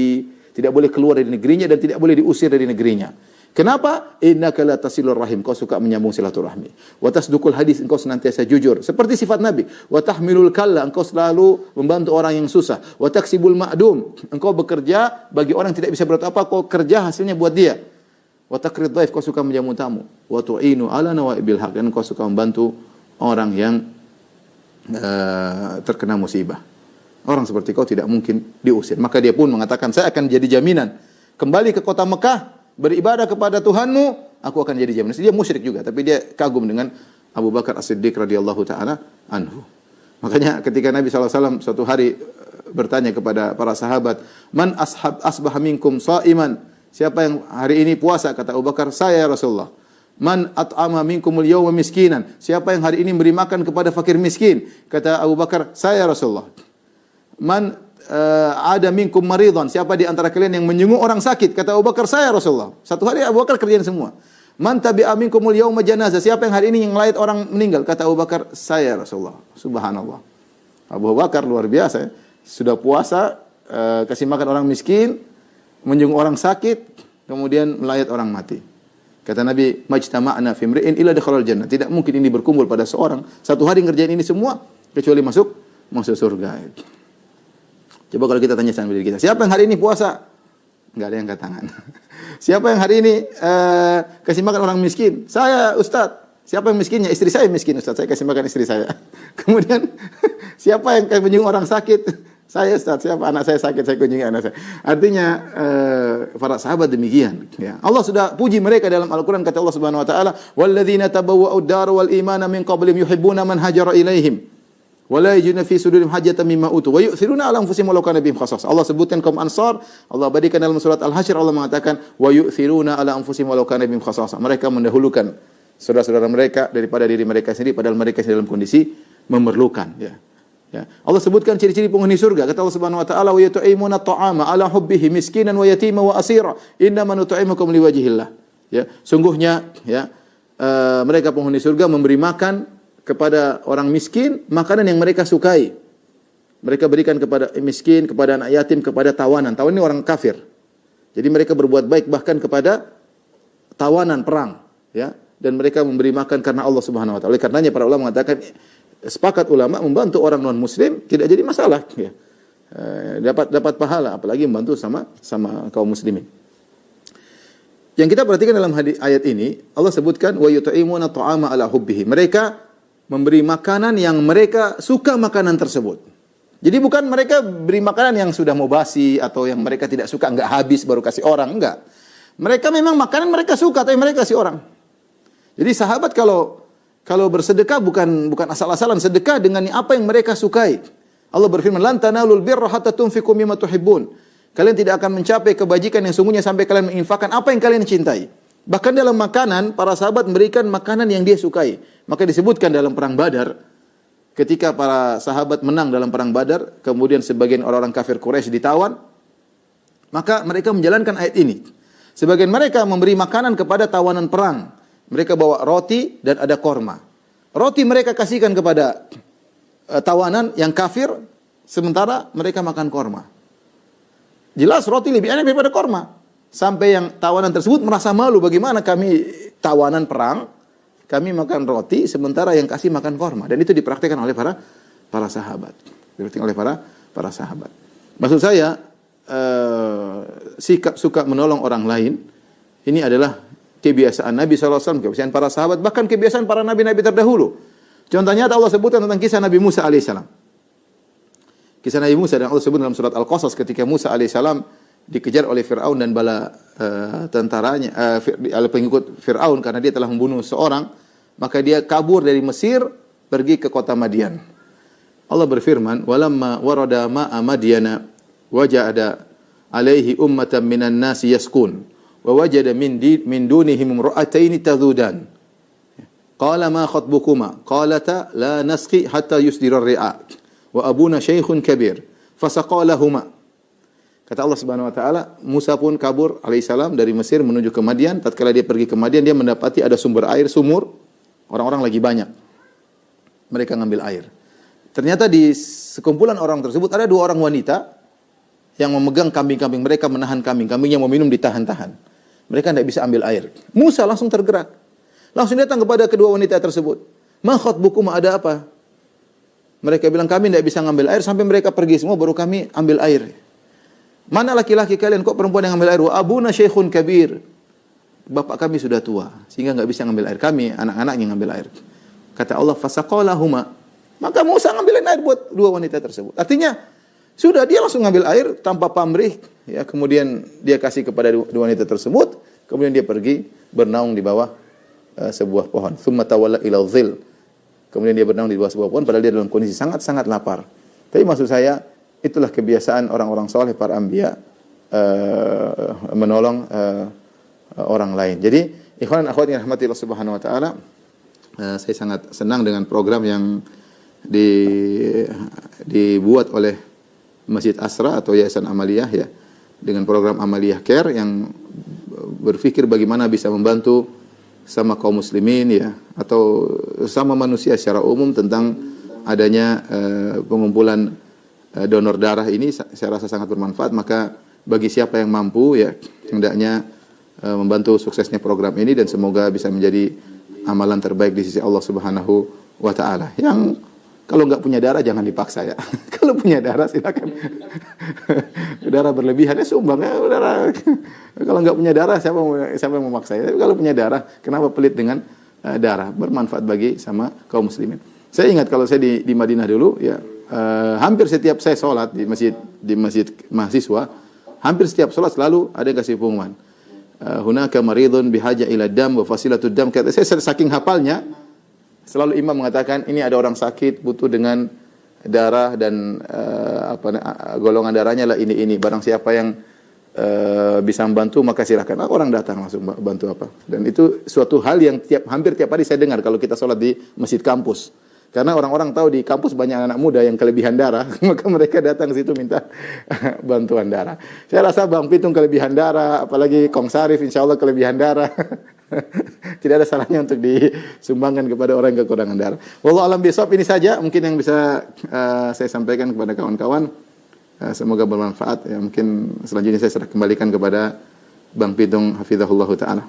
keluar dari negerinya dan tidak boleh diusir dari negerinya. Kenapa? Innaka la tasilur rahim, kau suka menyambung silaturahmi. Wa tasduqul hadis, engkau senantiasa jujur, seperti sifat Nabi. Wa tahmilul kalla, engkau selalu membantu orang yang susah. Wa taksibul ma'dum, engkau bekerja bagi orang yang tidak bisa berbuat apa, kau kerja hasilnya buat dia. Wa taqrid dhaif, kau suka menjamu tamu. Wa tu'inu ala nawaibil haq, dan kau suka membantu orang yang terkena musibah. Orang seperti kau tidak mungkin diusir. Maka dia pun mengatakan, saya akan jadi jaminan. Kembali ke kota Mekah, beribadah kepada Tuhanmu, aku akan jadi jaminan. Dia musyrik juga, tapi dia kagum dengan Abu Bakar As-Siddiq radhiyallahu ta'ala anhu. Makanya ketika Nabi SAW suatu hari bertanya kepada para sahabat, man asbaha minkum sha'iman, siapa yang hari ini puasa? Kata Abu Bakar, saya ya Rasulullah. Man at'ama minkumul yawma miskinan, siapa yang hari ini memberi makan kepada fakir miskin? Kata Abu Bakar, saya ya Rasulullah. Man ada minkum maridhan, siapa di antara kalian yang menjenguk orang sakit? Kata Abu Bakar, saya Rasulullah. Satu hari Abu Bakar kerjain semua. Man tabi'a minkumul yawma janazah, siapa yang hari ini yang melayat orang meninggal? Kata Abu Bakar, saya Rasulullah. Subhanallah. Abu Bakar luar biasa, ya. Sudah puasa, kasih makan orang miskin, menjenguk orang sakit, kemudian melayat orang mati. Kata Nabi, majtama'na fi imri'in illa dakhalal jannah. Tidak mungkin ini berkumpul pada seorang satu hari ngerjain ini semua kecuali masuk surga. Coba kalau kita tanya sama diri kita, siapa yang hari ini puasa? Nggak ada yang angkat tangan. Siapa yang hari ini kasih makan orang miskin? Saya, Ustadz. Siapa yang miskinnya? Istri saya miskin, Ustadz. Saya kasih makan istri saya. Kemudian, siapa yang kunjungi orang sakit? Saya, Ustadz. Siapa anak saya sakit? Saya kunjungi anak saya. Artinya, para sahabat demikian. Ya. Allah sudah puji mereka dalam Al-Quran. Kata Allah Subhanahu Wa Taala, "Walladzina tabawwa'ud dar wal imana min qablihim yuhibbuna man hajara ilaihim. Wala yajiduna fi sudurihim hajatan mimma utu wa yu'thiruna 'ala anfusihim walau kana bihim khassas." Allah sebutkan kaum Ansar, Allah abadikan dalam surat Al-Hasyr, Allah mengatakan wa yu'thiruna 'ala anfusihim walau kana bihim khassas. Mereka mendahulukan saudara-saudara mereka daripada diri mereka sendiri, padahal mereka dalam kondisi memerlukan. Ya. Ya. Allah sebutkan ciri-ciri penghuni surga. Kata Allah Subhanahu Wa Taala, wa yut'imuna at'ama 'ala hubbihi miskinan wa yatima wa asira. Innama nut'imukum liwajhillah. Ya, sungguhnya ya mereka penghuni surga memberi makan kepada orang miskin makanan yang mereka sukai. Mereka berikan kepada miskin, kepada anak yatim, kepada tawanan. Tawanan ini orang kafir. Jadi mereka berbuat baik bahkan kepada tawanan perang, ya. Dan mereka memberi makan karena Allah Subhanahu Wa Taala. Oleh karenanya para ulama mengatakan, sepakat ulama membantu orang non Muslim tidak jadi masalah, ya. Dapat pahala, apalagi membantu sama kaum muslimin. Yang kita perhatikan dalam ayat ini, Allah sebutkan wa yut'imuna ta'ama ala hubbihi. Mereka memberi makanan yang mereka suka makanan tersebut. Jadi bukan mereka beri makanan yang sudah mau basi atau yang mereka tidak suka, enggak habis baru kasih orang, enggak. Mereka memang makanan mereka suka tapi mereka kasih orang. Jadi sahabat kalau bersedekah bukan asal-asalan, sedekah dengan apa yang mereka sukai. Allah berfirman, "Lan tanalul birra hatta tunfiqu mimma tuhibbun." Kalian tidak akan mencapai kebajikan yang sungguhnya sampai kalian menginfakkan apa yang kalian cintai. Bahkan dalam makanan, para sahabat memberikan makanan yang dia sukai. Maka disebutkan dalam perang Badar, ketika para sahabat menang dalam perang Badar, kemudian sebagian orang-orang kafir Quraisy ditawan, maka mereka menjalankan ayat ini. Sebagian mereka memberi makanan kepada tawanan perang. Mereka bawa roti dan ada korma. Roti mereka kasihkan kepada tawanan yang kafir, sementara mereka makan korma. Jelas roti lebih enak daripada korma. Sampai yang tawanan tersebut merasa malu, bagaimana kami tawanan perang, kami makan roti, sementara yang kasih makan korma. Dan itu dipraktikkan oleh para sahabat. Dipraktikkan oleh para sahabat. Maksud saya, sikap suka menolong orang lain, ini adalah kebiasaan Nabi SAW, kebiasaan para sahabat, bahkan kebiasaan para nabi-nabi terdahulu. Contohnya Allah sebutkan tentang kisah Nabi Musa alaihissalam. Kisah Nabi Musa dan Allah sebut dalam surat Al-Qasas ketika Musa alaihissalam dikejar oleh Fir'aun dan bala tentaranya, pengikut Fir'aun karena dia telah membunuh seorang, maka dia kabur dari Mesir pergi ke kota Madian. Allah berfirman, "Walamma warada ma'a Madyana waja'ada alaihi ummatan minan nasi yaskun." Wa wajada min dunihim imra'ataini tadhudan. Qala ma khatbukuma? Qalata la nasqi hatta yusdira ar-ri'a. Wa abuna shaykhun kabir. Fasaqa lahumā. Kata Allah Subhanahu wa taala, Musa pun kabur alaihissalam dari Mesir menuju ke Madian. Tatkala dia pergi ke Madian, dia mendapati ada sumber air, sumur. Orang-orang lagi banyak. Mereka ngambil air. Ternyata di sekumpulan orang tersebut ada 2 orang wanita yang memegang kambing-kambing mereka, menahan kambing-kambingnya mau minum ditahan-tahan. Mereka tidak bisa ambil air. Musa langsung tergerak. Langsung datang kepada kedua wanita tersebut. Ma khatbukum, ada apa? Mereka bilang, kami tidak bisa ngambil air sampai mereka pergi semua baru kami ambil air. Mana laki-laki kalian, kok perempuan yang ngambil air? Wa abuna shaykhun kabir. Bapak kami sudah tua sehingga enggak bisa ngambil air. Kami anak-anaknya ngambil air. Kata Allah, fasaqalahuma. Maka Musa ngambilin air buat 2 wanita tersebut. Artinya sudah dia langsung ngambil air tanpa pamrih, ya, kemudian dia kasih kepada 2 wanita tersebut, kemudian dia pergi bernaung di bawah sebuah pohon. Tsumma tawalla ila dhil. Kemudian dia bernaung di bawah sebuah pohon padahal dia dalam kondisi sangat-sangat lapar. Tapi maksud saya, itulah kebiasaan orang-orang saleh para anbiya menolong orang lain. Jadi, ikhwan dan akhwat yang dirahmati Allah Subhanahu wa taala, saya sangat senang dengan program yang dibuat oleh Masjid Asra atau Yayasan Amaliyah, ya, dengan program Amaliyah Care yang berpikir bagaimana bisa membantu sama kaum muslimin, ya, atau sama manusia secara umum tentang adanya pengumpulan donor darah ini. Saya rasa sangat bermanfaat. Maka bagi siapa yang mampu, ya, hendaknya membantu suksesnya program ini dan semoga bisa menjadi amalan terbaik di sisi Allah Subhanahu wa taala. Yang Kalau nggak punya darah jangan dipaksa ya. Kalau punya darah silakan. Darah berlebihan ya sumbang ya darah. Kalau nggak punya darah siapa yang memaksa ya. Tapi kalau punya darah, kenapa pelit dengan darah? Bermanfaat bagi sama kaum muslimin. Saya ingat kalau saya di Madinah dulu ya, hampir setiap saya sholat di masjid mahasiswa, hampir setiap sholat selalu ada yang kasih pengumuman. Hunaka maridun bihaja ila dam wa fasilatud dam. Kata saya saking hafalnya, selalu imam mengatakan ini ada orang sakit butuh dengan darah dan golongan darahnya lah ini. Barang siapa yang bisa membantu maka silakan. Orang datang langsung bantu apa. Dan itu suatu hal yang hampir tiap hari saya dengar kalau kita sholat di masjid kampus. Karena orang-orang tahu di kampus banyak anak muda yang kelebihan darah, maka mereka datang ke situ minta bantuan darah. Saya rasa Bang Pitung kelebihan darah, apalagi Kong Sarif insya Allah kelebihan darah. Tidak ada salahnya untuk disumbangkan kepada orang yang kekurangan darah. Wallahu a'lam bishawab, ini saja mungkin yang bisa saya sampaikan kepada kawan-kawan. Semoga bermanfaat. Ya, mungkin selanjutnya saya serah kembalikan kepada Bang Pitung hafizahullah taala.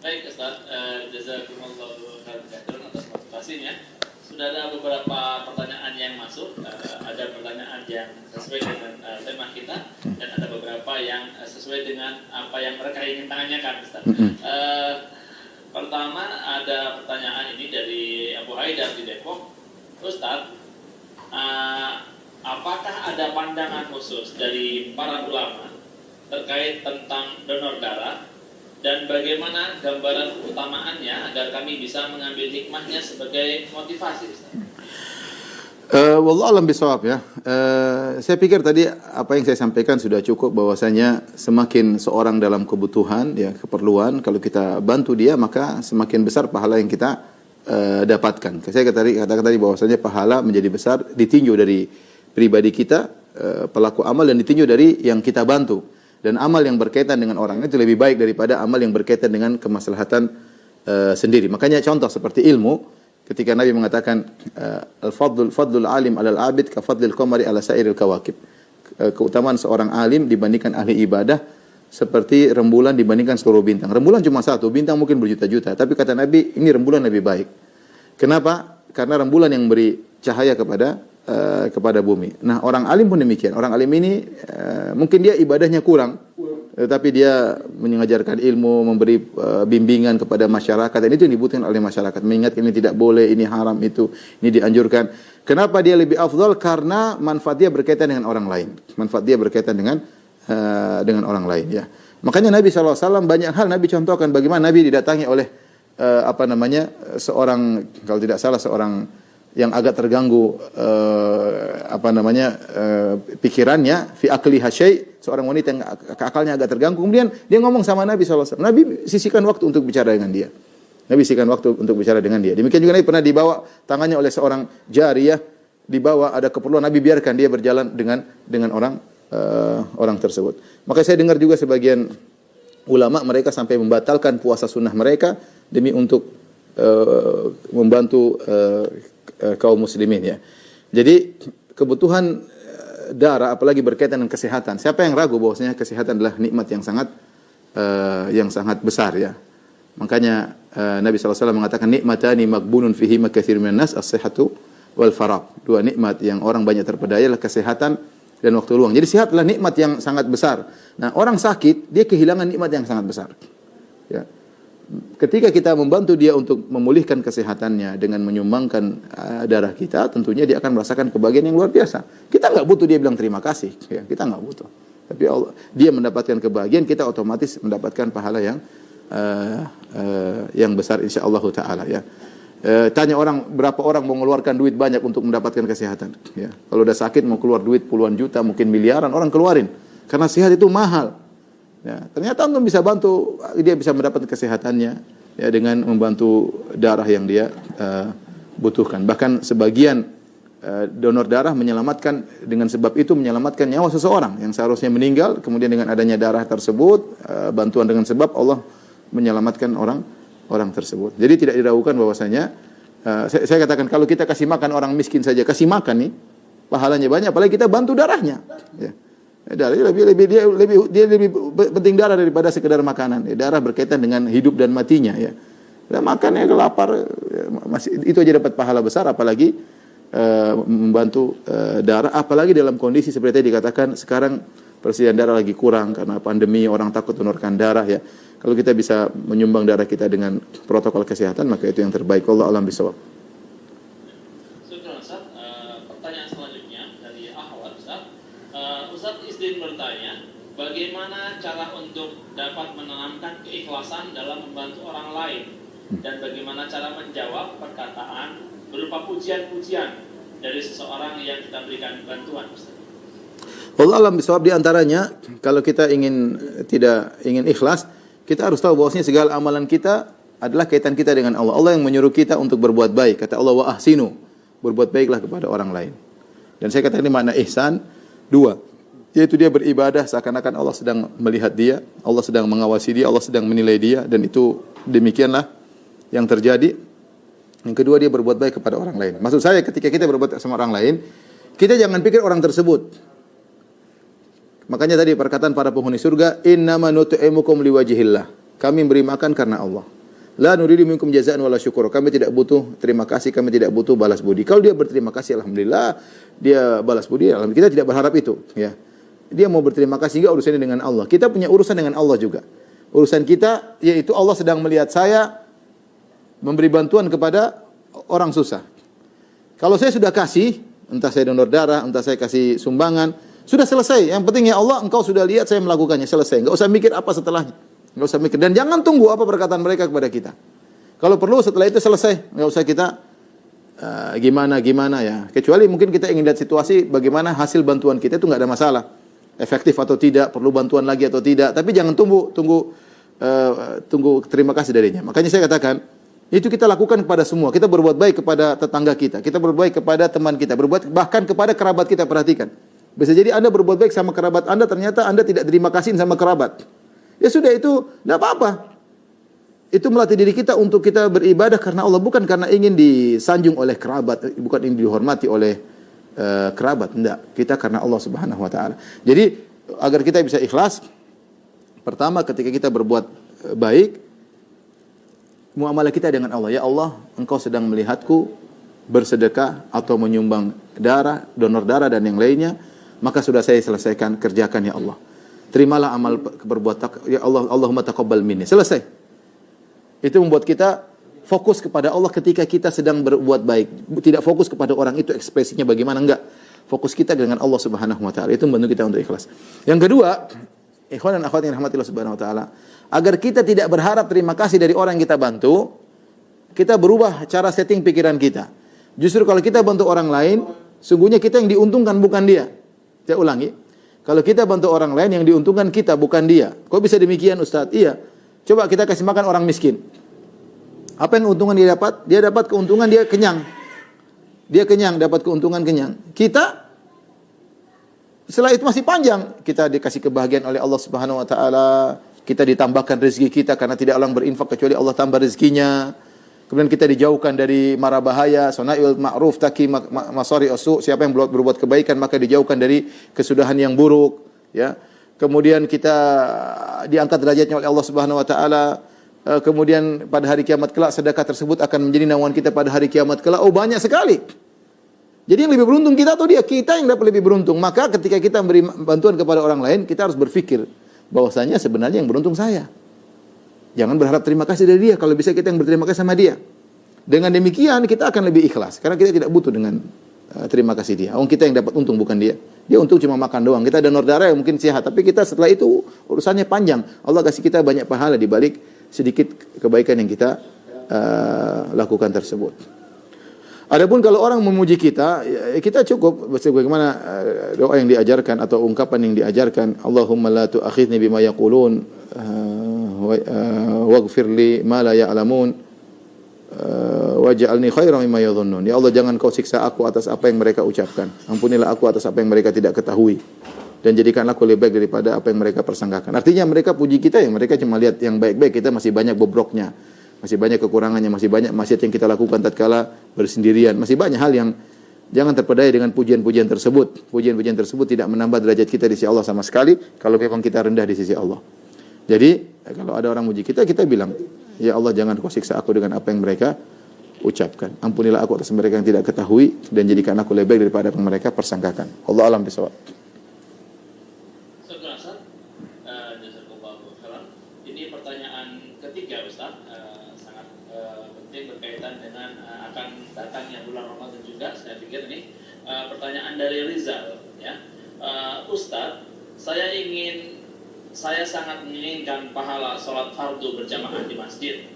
Baik Ustaz, jazakumullahu khairan atas motivasinya. Sudah ada beberapa pertanyaan yang masuk. Ada pertanyaan yang sesuai dengan tema kita dan ada beberapa yang sesuai dengan apa yang mereka ingin tanyakan, Ustaz. Pertama ada pertanyaan ini dari Abu Haidar di Depok. Ustaz, apakah ada pandangan khusus dari para ulama terkait tentang donor darah dan bagaimana gambaran keutamaannya agar kami bisa mengambil hikmahnya sebagai motivasi, Ustaz? Wallahu a'lam bishawab ya. Saya pikir tadi apa yang saya sampaikan sudah cukup, bahwasanya semakin seorang dalam kebutuhan ya, keperluan, kalau kita bantu dia maka semakin besar pahala yang kita dapatkan. Saya katakan tadi bahwasanya pahala menjadi besar ditinjau dari pribadi kita, pelaku amal, dan ditinjau dari yang kita bantu. Dan amal yang berkaitan dengan orang itu lebih baik daripada amal yang berkaitan dengan kemaslahatan sendiri. Makanya contoh seperti ilmu, ketika Nabi mengatakan fadlul alim alal abid ka fadlil qamari ala sairil kawakib. Keutamaan seorang alim dibandingkan ahli ibadah seperti rembulan dibandingkan seluruh bintang. Rembulan cuma satu, bintang mungkin berjuta-juta, tapi kata Nabi ini rembulan lebih baik. Kenapa? Karena rembulan yang beri cahaya kepada bumi. Nah, orang alim pun demikian. Orang alim ini mungkin dia ibadahnya kurang, tapi dia mengajarkan ilmu, memberi bimbingan kepada masyarakat, dan itu yang dibutuhkan oleh masyarakat. Mengingatkan ini tidak boleh, ini haram, ini dianjurkan. Kenapa dia lebih afdal? Karena manfaat dia berkaitan dengan orang lain. Manfaat dia berkaitan dengan orang lain ya. Makanya Nabi SAW banyak hal Nabi contohkan bagaimana Nabi didatangi oleh seorang, kalau tidak salah seorang yang agak terganggu pikirannya, fi akliha syai', seorang wanita yang akalnya agak terganggu. Kemudian dia ngomong sama Nabi SAW. Nabi sisihkan waktu untuk bicara dengan dia. Nabi sisihkan waktu untuk bicara dengan dia. Demikian juga Nabi pernah dibawa tangannya oleh seorang jariyah, dibawa ada keperluan, Nabi biarkan dia berjalan dengan orang tersebut. Maka saya dengar juga sebagian ulama mereka sampai membatalkan puasa sunnah mereka demi untuk membantu kaum muslimin ya. Jadi kebutuhan darah apalagi berkaitan dengan kesehatan. Siapa yang ragu bahwasanya kesehatan adalah nikmat yang sangat besar ya. Makanya Nabi SAW mengatakan nikmatani magbunun fihi makatsirun minan nas as-sihhatu wal faragh. Dua nikmat yang orang banyak terpedaya adalah kesehatan dan waktu luang. Jadi sehat adalah nikmat yang sangat besar. Nah, orang sakit dia kehilangan nikmat yang sangat besar. Ya. Ketika kita membantu dia untuk memulihkan kesehatannya dengan menyumbangkan darah kita, tentunya dia akan merasakan kebahagiaan yang luar biasa. Kita nggak butuh dia bilang terima kasih, ya, kita nggak butuh. Tapi dia mendapatkan kebahagiaan, kita otomatis mendapatkan pahala yang besar insyaallah taala ya. Tanya orang, berapa orang mau mengeluarkan duit banyak untuk mendapatkan kesehatan? Ya. Kalau udah sakit mau keluar duit puluhan juta, mungkin miliaran orang keluarin, karena sehat itu mahal. Ya, ternyata antum bisa bantu, dia bisa mendapatkan kesehatannya ya, dengan membantu darah yang dia butuhkan. Bahkan sebagian donor darah menyelamatkan, dengan sebab itu menyelamatkan nyawa seseorang yang seharusnya meninggal. Kemudian dengan adanya darah tersebut, bantuan dengan sebab Allah menyelamatkan orang tersebut. Jadi tidak diragukan bahwasanya saya katakan kalau kita kasih makan orang miskin saja, kasih makan nih pahalanya banyak, apalagi kita bantu darahnya. Ya. Darah dia lebih penting darah daripada sekedar makanan. Darah berkaitan dengan hidup dan matinya ya. Dan makannya lapar ya, masih itu aja dapat pahala besar, apalagi membantu darah, apalagi dalam kondisi seperti tadi dikatakan sekarang persediaan darah lagi kurang karena pandemi, orang takut donorkan darah ya. Kalau kita bisa menyumbang darah kita dengan protokol kesehatan, maka itu yang terbaik. Allah alam bisawab. Syukran Ustaz. Pertanyaan selanjutnya dari Ahwat Ustaz. Ustaz izin bertanya, bagaimana cara untuk dapat menanamkan keikhlasan dalam membantu orang lain? Dan bagaimana cara menjawab perkataan berupa pujian-pujian dari seseorang yang kita berikan bantuan Ustaz? Allah alam bisawab. Di antaranya, kalau kita tidak ingin ikhlas, kita harus tahu bahwasanya segala amalan kita adalah kaitan kita dengan Allah. Allah yang menyuruh kita untuk berbuat baik. Kata Allah, wa ahsinu, berbuat baiklah kepada orang lain. Dan saya katakan ini makna ihsan dua, yaitu dia beribadah seakan-akan Allah sedang melihat dia, Allah sedang mengawasi dia, Allah sedang menilai dia, dan itu demikianlah yang terjadi. Yang kedua, dia berbuat baik kepada orang lain. Maksud saya, ketika kita berbuat sama orang lain, kita jangan pikir orang tersebut. Makanya tadi perkataan para penghuni surga, innama nut'imukum liwajhillah. Kami beri makan karena Allah. La nuridu minkum jazaan wala syukur. Kami tidak butuh terima kasih, kami tidak butuh balas budi. Kalau dia berterima kasih, alhamdulillah, dia balas budi, alhamdulillah. Kita tidak berharap itu, ya. Dia mau berterima kasih juga urusannya dengan Allah. Kita punya urusan dengan Allah juga. Urusan kita yaitu Allah sedang melihat saya memberi bantuan kepada orang susah. Kalau saya sudah kasih, entah saya donor darah, entah saya kasih sumbangan, sudah selesai. Yang penting ya Allah, engkau sudah lihat saya melakukannya, selesai. Enggak usah mikir apa setelahnya. Enggak usah mikir. Dan jangan tunggu apa perkataan mereka kepada kita. Kalau perlu setelah itu selesai. Enggak usah kita gimana ya. Kecuali mungkin kita ingin lihat situasi bagaimana hasil bantuan kita, itu enggak ada masalah. Efektif atau tidak, perlu bantuan lagi atau tidak. Tapi jangan tunggu terima kasih darinya. Makanya saya katakan, itu kita lakukan kepada semua. Kita berbuat baik kepada tetangga kita. Kita berbuat baik kepada teman kita. Berbuat bahkan kepada kerabat kita. Perhatikan. Bisa jadi Anda berbuat baik sama kerabat Anda, ternyata Anda tidak terima kasih sama kerabat. Ya sudah, itu tidak apa-apa. Itu melatih diri kita untuk kita beribadah karena Allah, bukan karena ingin disanjung oleh kerabat, bukan ingin dihormati oleh kerabat. Tidak, kita karena Allah Subhanahu wa taala. Jadi agar kita bisa ikhlas, pertama ketika kita berbuat baik, muamalah kita dengan Allah. Ya Allah, Engkau sedang melihatku bersedekah atau menyumbang darah, donor darah dan yang lainnya, maka sudah saya selesaikan, kerjakan ya Allah. Terimalah amal perbuatan ya Allah, Allahumma taqabbal minni. Selesai. Itu membuat kita fokus kepada Allah ketika kita sedang berbuat baik. Tidak fokus kepada orang itu ekspresinya bagaimana, enggak. Fokus kita dengan Allah Subhanahu wa taala. Itu membantu kita untuk ikhlas. Yang kedua, ikhwan dan akhwat yang rahmati Allah Subhanahu wa taala, agar kita tidak berharap terima kasih dari orang yang kita bantu, kita berubah cara setting pikiran kita. Justru kalau kita bantu orang lain, sungguhnya kita yang diuntungkan, bukan dia. Saya ulangi, kalau kita bantu orang lain, yang diuntungkan kita, bukan dia. Kok bisa demikian Ustaz? Iya. Coba kita kasih makan orang miskin. Apa yang keuntungan dia dapat? Dia dapat keuntungan, dia kenyang. Dia kenyang, dapat keuntungan kenyang. Kita, setelah itu masih panjang. Kita dikasih kebahagiaan oleh Allah Subhanahu wa taala. Kita ditambahkan rezeki kita, karena tidak orang berinfak kecuali Allah tambah rezekinya. Kemudian kita dijauhkan dari mara bahaya, sonaiul ma'ruf taki masari usu. Siapa yang berbuat kebaikan maka dijauhkan dari kesudahan yang buruk, ya. Kemudian kita diangkat derajatnya oleh Allah Subhanahu wa taala. Kemudian pada hari kiamat kelak sedekah tersebut akan menjadi naungan kita pada hari kiamat kelak. Oh, banyak sekali. Jadi yang lebih beruntung kita atau dia? Kita yang dapat lebih beruntung. Maka ketika kita memberi bantuan kepada orang lain, kita harus berpikir bahwasanya sebenarnya yang beruntung saya. Jangan berharap terima kasih dari dia. Kalau bisa kita yang berterima kasih sama dia. Dengan demikian kita akan lebih ikhlas. Karena kita tidak butuh dengan terima kasih dia. Kita yang dapat untung, bukan dia. Dia untung cuma makan doang. Kita donor darah yang mungkin sehat. Tapi kita setelah itu urusannya panjang. Allah kasih kita banyak pahala di balik sedikit kebaikan yang kita lakukan tersebut. Adapun kalau orang memuji kita, kita cukup bagaimana doa yang diajarkan atau ungkapan yang diajarkan. Allahumma la tu'akhidni bima yaqulun waghfir li ma la ya'lamun waj'alni khairan mimma yadhunnun. Ya Allah, jangan kau siksa aku atas apa yang mereka ucapkan. Ampunilah aku atas apa yang mereka tidak ketahui. Dan jadikanlah aku lebih baik daripada apa yang mereka persangkakan. Artinya mereka puji kita, yang mereka cuma lihat yang baik-baik, kita masih banyak bobroknya. Masih banyak kekurangannya, masih banyak maksiat yang kita lakukan tatkala bersendirian. Masih banyak hal yang jangan terpedaya dengan pujian-pujian tersebut. Pujian-pujian tersebut tidak menambah derajat kita di sisi Allah sama sekali kalau memang kita rendah di sisi Allah. Jadi, kalau ada orang muji kita, kita bilang, ya Allah, jangan kau siksa aku dengan apa yang mereka ucapkan. Ampunilah aku atas mereka yang tidak ketahui dan jadikan aku lebih baik daripada yang mereka persangkakan. Allah alam bisawab. Ini pertanyaan ketiga Ustaz, sangat penting berkaitan dengan akan datangnya bulan Ramadan juga. Saya pikir ini pertanyaan dari Rizal, ya. Ustaz, saya sangat menginginkan pahala sholat fardu berjamaah di masjid,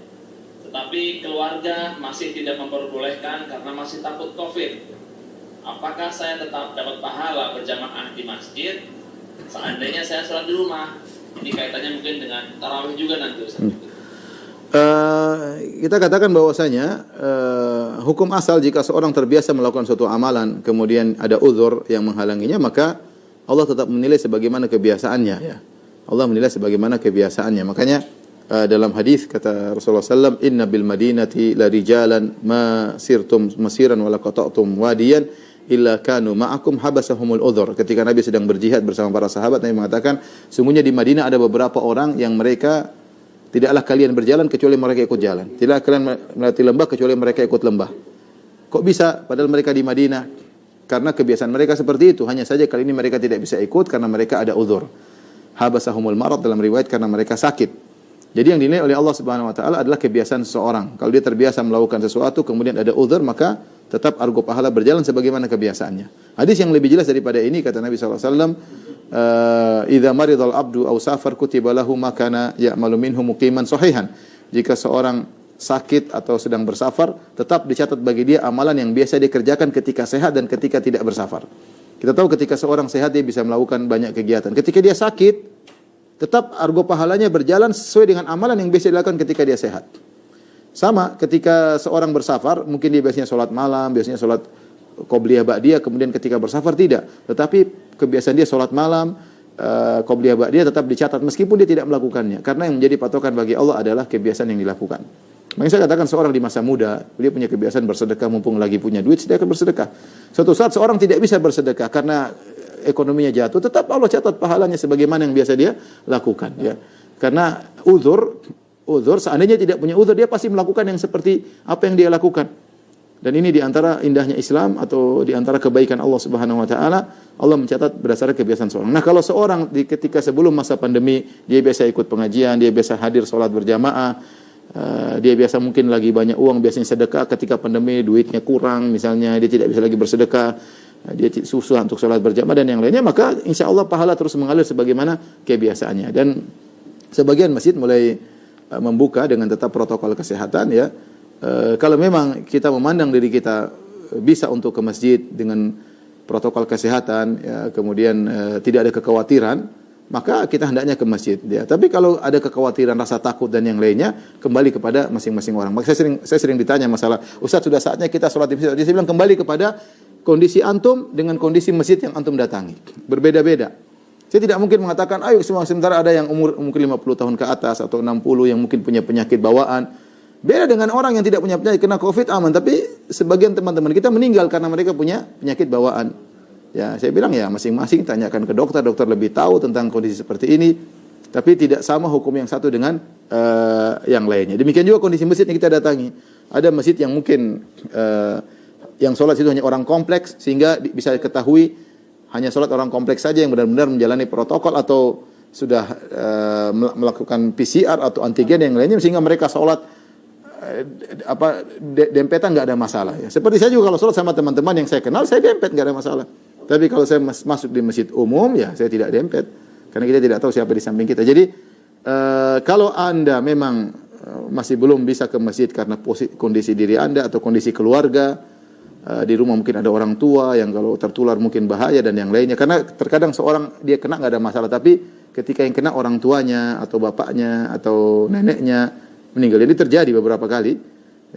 tetapi keluarga masih tidak memperbolehkan karena masih takut COVID. Apakah saya tetap dapat pahala berjamaah di masjid seandainya saya sholat di rumah? Ini kaitannya mungkin dengan tarawih juga nanti Ustaz. Kita katakan bahwasanya hukum asal jika seorang terbiasa melakukan suatu amalan kemudian ada uzur yang menghalanginya, maka Allah tetap menilai sebagaimana kebiasaannya, ya. Allah menilai sebagaimana kebiasaannya. Makanya dalam hadis kata Rasulullah SAW, Inna bil madinati la rijalan ma sirtum masiran wa la qata'tum wadiyan illa kanu ma'akum habasahumul udhur. Ketika Nabi sedang berjihad bersama para sahabat, Nabi mengatakan, sungguhnya di Madinah ada beberapa orang yang mereka tidaklah kalian berjalan kecuali mereka ikut jalan. Tidaklah kalian melewati lembah kecuali mereka ikut lembah. Kok bisa? Padahal mereka di Madinah. Karena kebiasaan mereka seperti itu. Hanya saja kali ini mereka tidak bisa ikut karena mereka ada udhur. Habasahumul marad dalam riwayat karena mereka sakit. Jadi yang dinilai oleh Allah Subhanahu wa taala adalah kebiasaan seseorang. Kalau dia terbiasa melakukan sesuatu kemudian ada udhur, maka tetap argo pahala berjalan sebagaimana kebiasaannya. Hadis yang lebih jelas daripada ini kata Nabi sallallahu alaihi wasallam, "Idza maridal abdu aw safar kutiba lahu ma kana ya'malu minhu muqiman sahihan." Jika seorang sakit atau sedang bersafar, tetap dicatat bagi dia amalan yang biasa dia kerjakan ketika sehat dan ketika tidak bersafar. Kita tahu ketika seorang sehat dia bisa melakukan banyak kegiatan. Ketika dia sakit, tetap argo pahalanya berjalan sesuai dengan amalan yang biasa dilakukan ketika dia sehat. Sama ketika seorang bersafar, mungkin dia biasanya sholat malam, biasanya sholat qobliyah ba'diyah, kemudian ketika bersafar tidak. Tetapi kebiasaan dia sholat malam, qobliyah ba'diyah tetap dicatat meskipun dia tidak melakukannya. Karena yang menjadi patokan bagi Allah adalah kebiasaan yang dilakukan. Makanya saya katakan seorang di masa muda, dia punya kebiasaan bersedekah mumpung lagi punya duit, dia akan bersedekah. Suatu saat seorang tidak bisa bersedekah karena ekonominya jatuh, tetap Allah catat pahalanya sebagaimana yang biasa dia lakukan. Ya. Karena uzur, seandainya tidak punya uzur, dia pasti melakukan yang seperti apa yang dia lakukan. Dan ini diantara indahnya Islam atau diantara kebaikan Allah Subhanahu Wa Taala, Allah mencatat berdasarkan kebiasaan seorang. Nah kalau seorang ketika sebelum masa pandemi, dia biasa ikut pengajian, dia biasa hadir sholat berjamaah, dia biasa mungkin lagi banyak uang, biasanya sedekah. Ketika pandemi duitnya kurang, misalnya dia tidak bisa lagi bersedekah, dia susah untuk sholat berjamaah dan yang lainnya, maka insya Allah pahala terus mengalir sebagaimana kebiasaannya. Dan sebagian masjid mulai membuka dengan tetap protokol kesehatan, ya. Kalau memang kita memandang diri kita bisa untuk ke masjid dengan protokol kesehatan, ya, kemudian tidak ada kekhawatiran, maka kita hendaknya ke masjid, ya. Tapi kalau ada kekhawatiran, rasa takut dan yang lainnya, kembali kepada masing-masing orang. Maka saya sering ditanya masalah, Ustaz sudah saatnya kita sholat di masjid. Saya bilang kembali kepada kondisi antum dengan kondisi masjid yang antum datangi. Berbeda-beda. Saya tidak mungkin mengatakan, ayo sementara ada yang umur mungkin 50 tahun ke atas atau 60 yang mungkin punya penyakit bawaan. Beda dengan orang yang tidak punya penyakit, kena COVID aman, tapi sebagian teman-teman kita meninggal karena mereka punya penyakit bawaan. Ya, saya bilang ya masing-masing tanyakan ke dokter, dokter lebih tahu tentang kondisi seperti ini. Tapi tidak sama hukum yang satu dengan yang lainnya. Demikian juga kondisi masjid yang kita datangi. Ada masjid yang mungkin yang sholat itu hanya orang kompleks sehingga bisa diketahui hanya sholat orang kompleks saja yang benar-benar menjalani protokol atau sudah melakukan PCR atau antigen yang lainnya sehingga mereka sholat dempetan nggak ada masalah. Ya. Seperti saya juga kalau sholat sama teman-teman yang saya kenal, saya dempet nggak ada masalah. Tapi kalau saya masuk di masjid umum, ya saya tidak dempet karena kita tidak tahu siapa di samping kita. Jadi kalau Anda memang masih belum bisa ke masjid karena kondisi diri Anda atau kondisi keluarga, di rumah mungkin ada orang tua yang kalau tertular mungkin bahaya dan yang lainnya. Karena terkadang seorang dia kena nggak ada masalah, tapi ketika yang kena orang tuanya atau bapaknya atau neneknya meninggal. Jadi terjadi beberapa kali.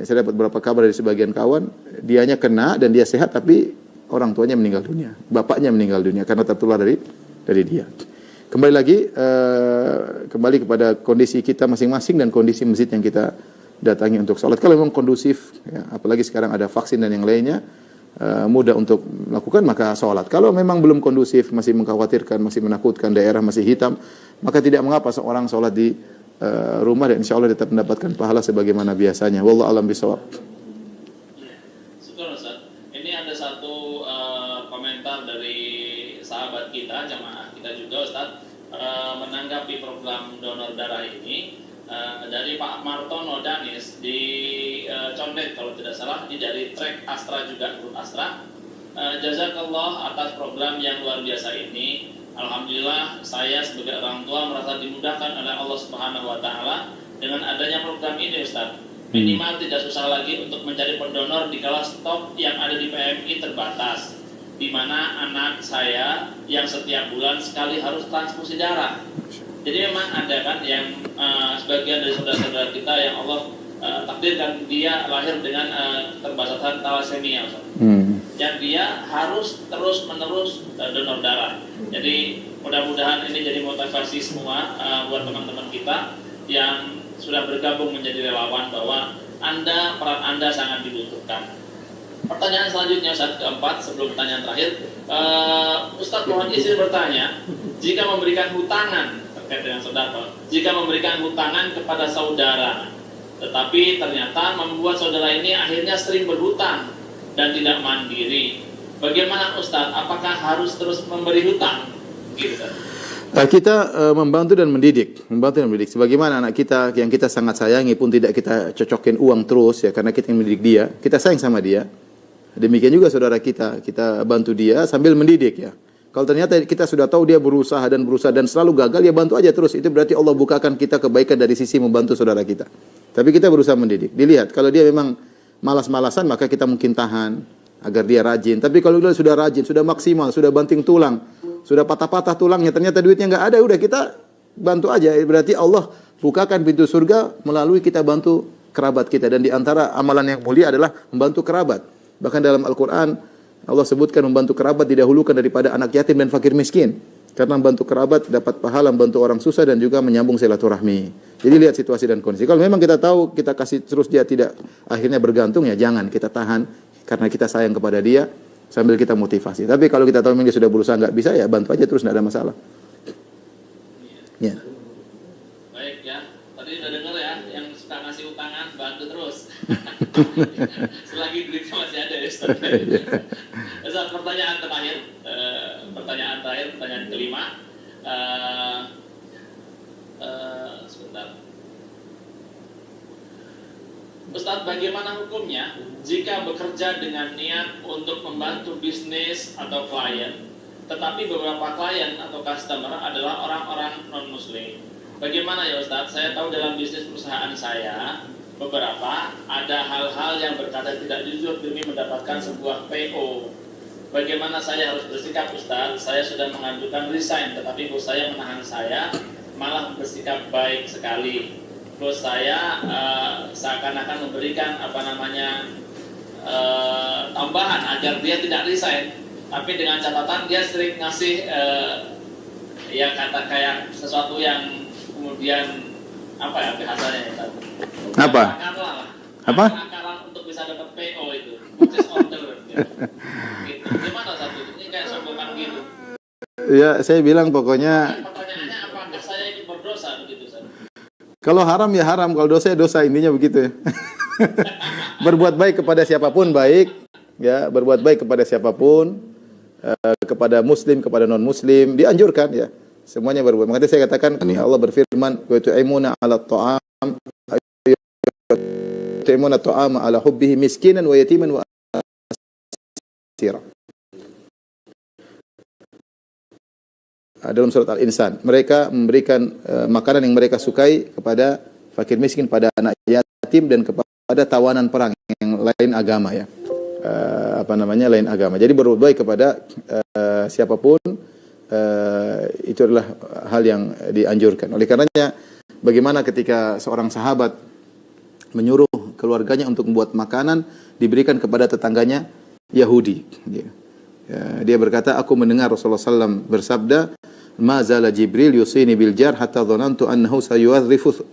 Saya dapat beberapa kabar dari sebagian kawan, dianya kena dan dia sehat tapi orang tuanya meninggal dunia, bapaknya meninggal dunia karena tertular dari dia. Kembali lagi kembali kepada kondisi kita masing-masing dan kondisi masjid yang kita datangi untuk sholat. Kalau memang kondusif, ya, apalagi sekarang ada vaksin dan yang lainnya, mudah untuk melakukan, maka sholat. Kalau memang belum kondusif, masih mengkhawatirkan, masih menakutkan, daerah masih hitam, maka tidak mengapa seorang sholat di rumah dan insya Allah tetap mendapatkan pahala sebagaimana biasanya. Wallahu a'lam bishawab. menanggapi program donor darah ini dari Pak Martono Danis di Condet kalau tidak salah, ini dari Trek Astra juga, grup Astra. Jazakallah atas program yang luar biasa ini. Alhamdulillah saya sebagai orang tua merasa dimudahkan oleh Allah Subhanahu wa taala dengan adanya program ini, Ustaz. Minimal tidak susah lagi untuk mencari pendonor dikala stok yang ada di PMI terbatas, di mana anak saya yang setiap bulan sekali harus transfusi darah. Jadi memang ada kan yang sebagian dari saudara-saudara kita yang Allah takdirkan dia lahir dengan keterbatasan thalassemia, yang dia harus terus-menerus donor darah. Jadi mudah-mudahan ini jadi motivasi semua buat teman-teman kita yang sudah bergabung menjadi relawan bahwa peran Anda sangat dibutuhkan. Pertanyaan selanjutnya, Ustaz, keempat sebelum pertanyaan terakhir, Ustaz mohon izin bertanya, jika memberikan hutangan terkait dengan sedekah, jika memberikan hutangan kepada saudara, tetapi ternyata membuat saudara ini akhirnya sering berhutang dan tidak mandiri, bagaimana Ustaz? Apakah harus terus memberi hutang? Gitu. Kita membantu dan mendidik, sebagaimana anak kita yang kita sangat sayangi pun tidak kita cocokin uang terus ya, karena kita yang mendidik dia, kita sayang sama dia. Demikian juga saudara kita bantu dia sambil mendidik ya. Kalau ternyata kita sudah tahu dia berusaha dan selalu gagal, ya bantu aja terus. Itu berarti Allah bukakan kita kebaikan dari sisi membantu saudara kita. Tapi kita berusaha mendidik. Dilihat kalau dia memang malas-malasan, maka kita mungkin tahan agar dia rajin. Tapi kalau dia sudah rajin, sudah maksimal, sudah banting tulang, sudah patah-patah tulangnya, ternyata duitnya nggak ada, udah kita bantu aja. Berarti Allah bukakan pintu surga melalui kita bantu kerabat kita. Dan di antara amalan yang mulia adalah membantu kerabat. Bahkan dalam Al-Quran Allah sebutkan membantu kerabat didahulukan daripada anak yatim dan fakir miskin. Karena membantu kerabat dapat pahala membantu orang susah dan juga menyambung silaturahmi. Jadi lihat situasi dan kondisi. Kalau memang kita tahu kita kasih terus dia tidak akhirnya bergantung, ya jangan, kita tahan karena kita sayang kepada dia sambil kita motivasi. Tapi kalau kita tahu memang dia sudah berusaha nggak bisa, ya bantu aja terus, nggak ada masalah. Ya. Baik ya, tadi udah dengar ya, yang suka ngasih utangan bantu terus. Selagi duitnya masih ada ya, Ustaz. Ustaz, pertanyaan terakhir, pertanyaan kelima. Sebentar. Ustaz, bagaimana hukumnya jika bekerja dengan niat untuk membantu bisnis atau klien, tetapi beberapa klien atau customer adalah orang-orang non-muslim? Bagaimana ya Ustaz? Saya tahu dalam bisnis perusahaan saya, beberapa ada hal-hal yang berkata tidak jujur demi mendapatkan sebuah PO. Bagaimana saya harus bersikap Ustaz? Saya sudah mengajukan resign, tetapi bos saya menahan saya, malah bersikap baik sekali. Terus saya seakan-akan memberikan tambahan agar dia tidak resign, tapi dengan catatan dia sering ngasih ya kata kayak sesuatu yang kemudian bahasanya ya, apa? Akalan untuk bisa dapat PO itu, purchase order. Gitu. Gimana satu ini kayak sombongan gitu? Ya, saya bilang pokoknya. Pertanyaannya apakah saya ikut berdosa begitu, Ustaz? Kalau haram ya haram, kalau dosa ya dosa, intinya begitu ya. Berbuat baik kepada siapapun baik, ya, berbuat baik kepada siapapun, kepada muslim, kepada non muslim, dianjurkan ya. Semuanya berbuat. Makanya saya katakan, Allah berfirman, wa tu'imuna 'ala ta'am, tu'imuna ta'ama 'ala hubbihi miskinan wa yatiman wa asira. Dalam surat Al-Insan, mereka memberikan makanan yang mereka sukai kepada fakir miskin, pada anak yatim, dan kepada tawanan perang yang lain agama ya. Lain agama. Jadi berbuat baik kepada siapapun, itu adalah hal yang dianjurkan. Oleh karenanya, bagaimana ketika seorang sahabat menyuruh keluarganya untuk membuat makanan diberikan kepada tetangganya Yahudi. Dia berkata, aku mendengar Rasulullah SAW bersabda, ma zala Jibril yusini bil jar hatta dhanantu annahu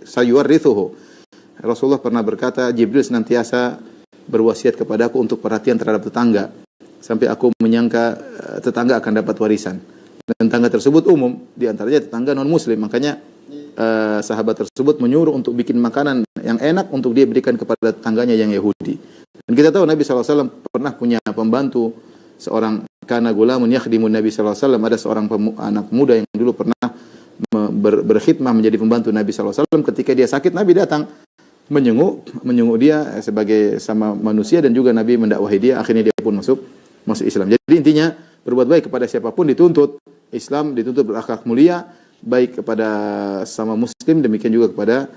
sayuwarrithuhu. Rasulullah pernah berkata, Jibril senantiasa berwasiat kepadaku untuk perhatian terhadap tetangga, sampai aku menyangka tetangga akan dapat warisan. Dan tetangga tersebut umum, di antaranya tetangga non muslim. Makanya sahabat tersebut menyuruh untuk bikin makanan yang enak untuk dia berikan kepada tetangganya yang Yahudi. Dan kita tahu Nabi SAW pernah punya pembantu, seorang kana gulamun yakhdimun Nabi SAW, ada seorang anak muda yang dulu pernah berkhidmah menjadi pembantu Nabi SAW. Ketika dia sakit, Nabi datang menyenguk dia sebagai sama manusia, dan juga Nabi mendakwahi dia. Akhirnya dia pun masuk Islam. Jadi intinya berbuat baik kepada siapapun dituntut. Islam dituntut berakhlak mulia, baik kepada sama muslim, demikian juga kepada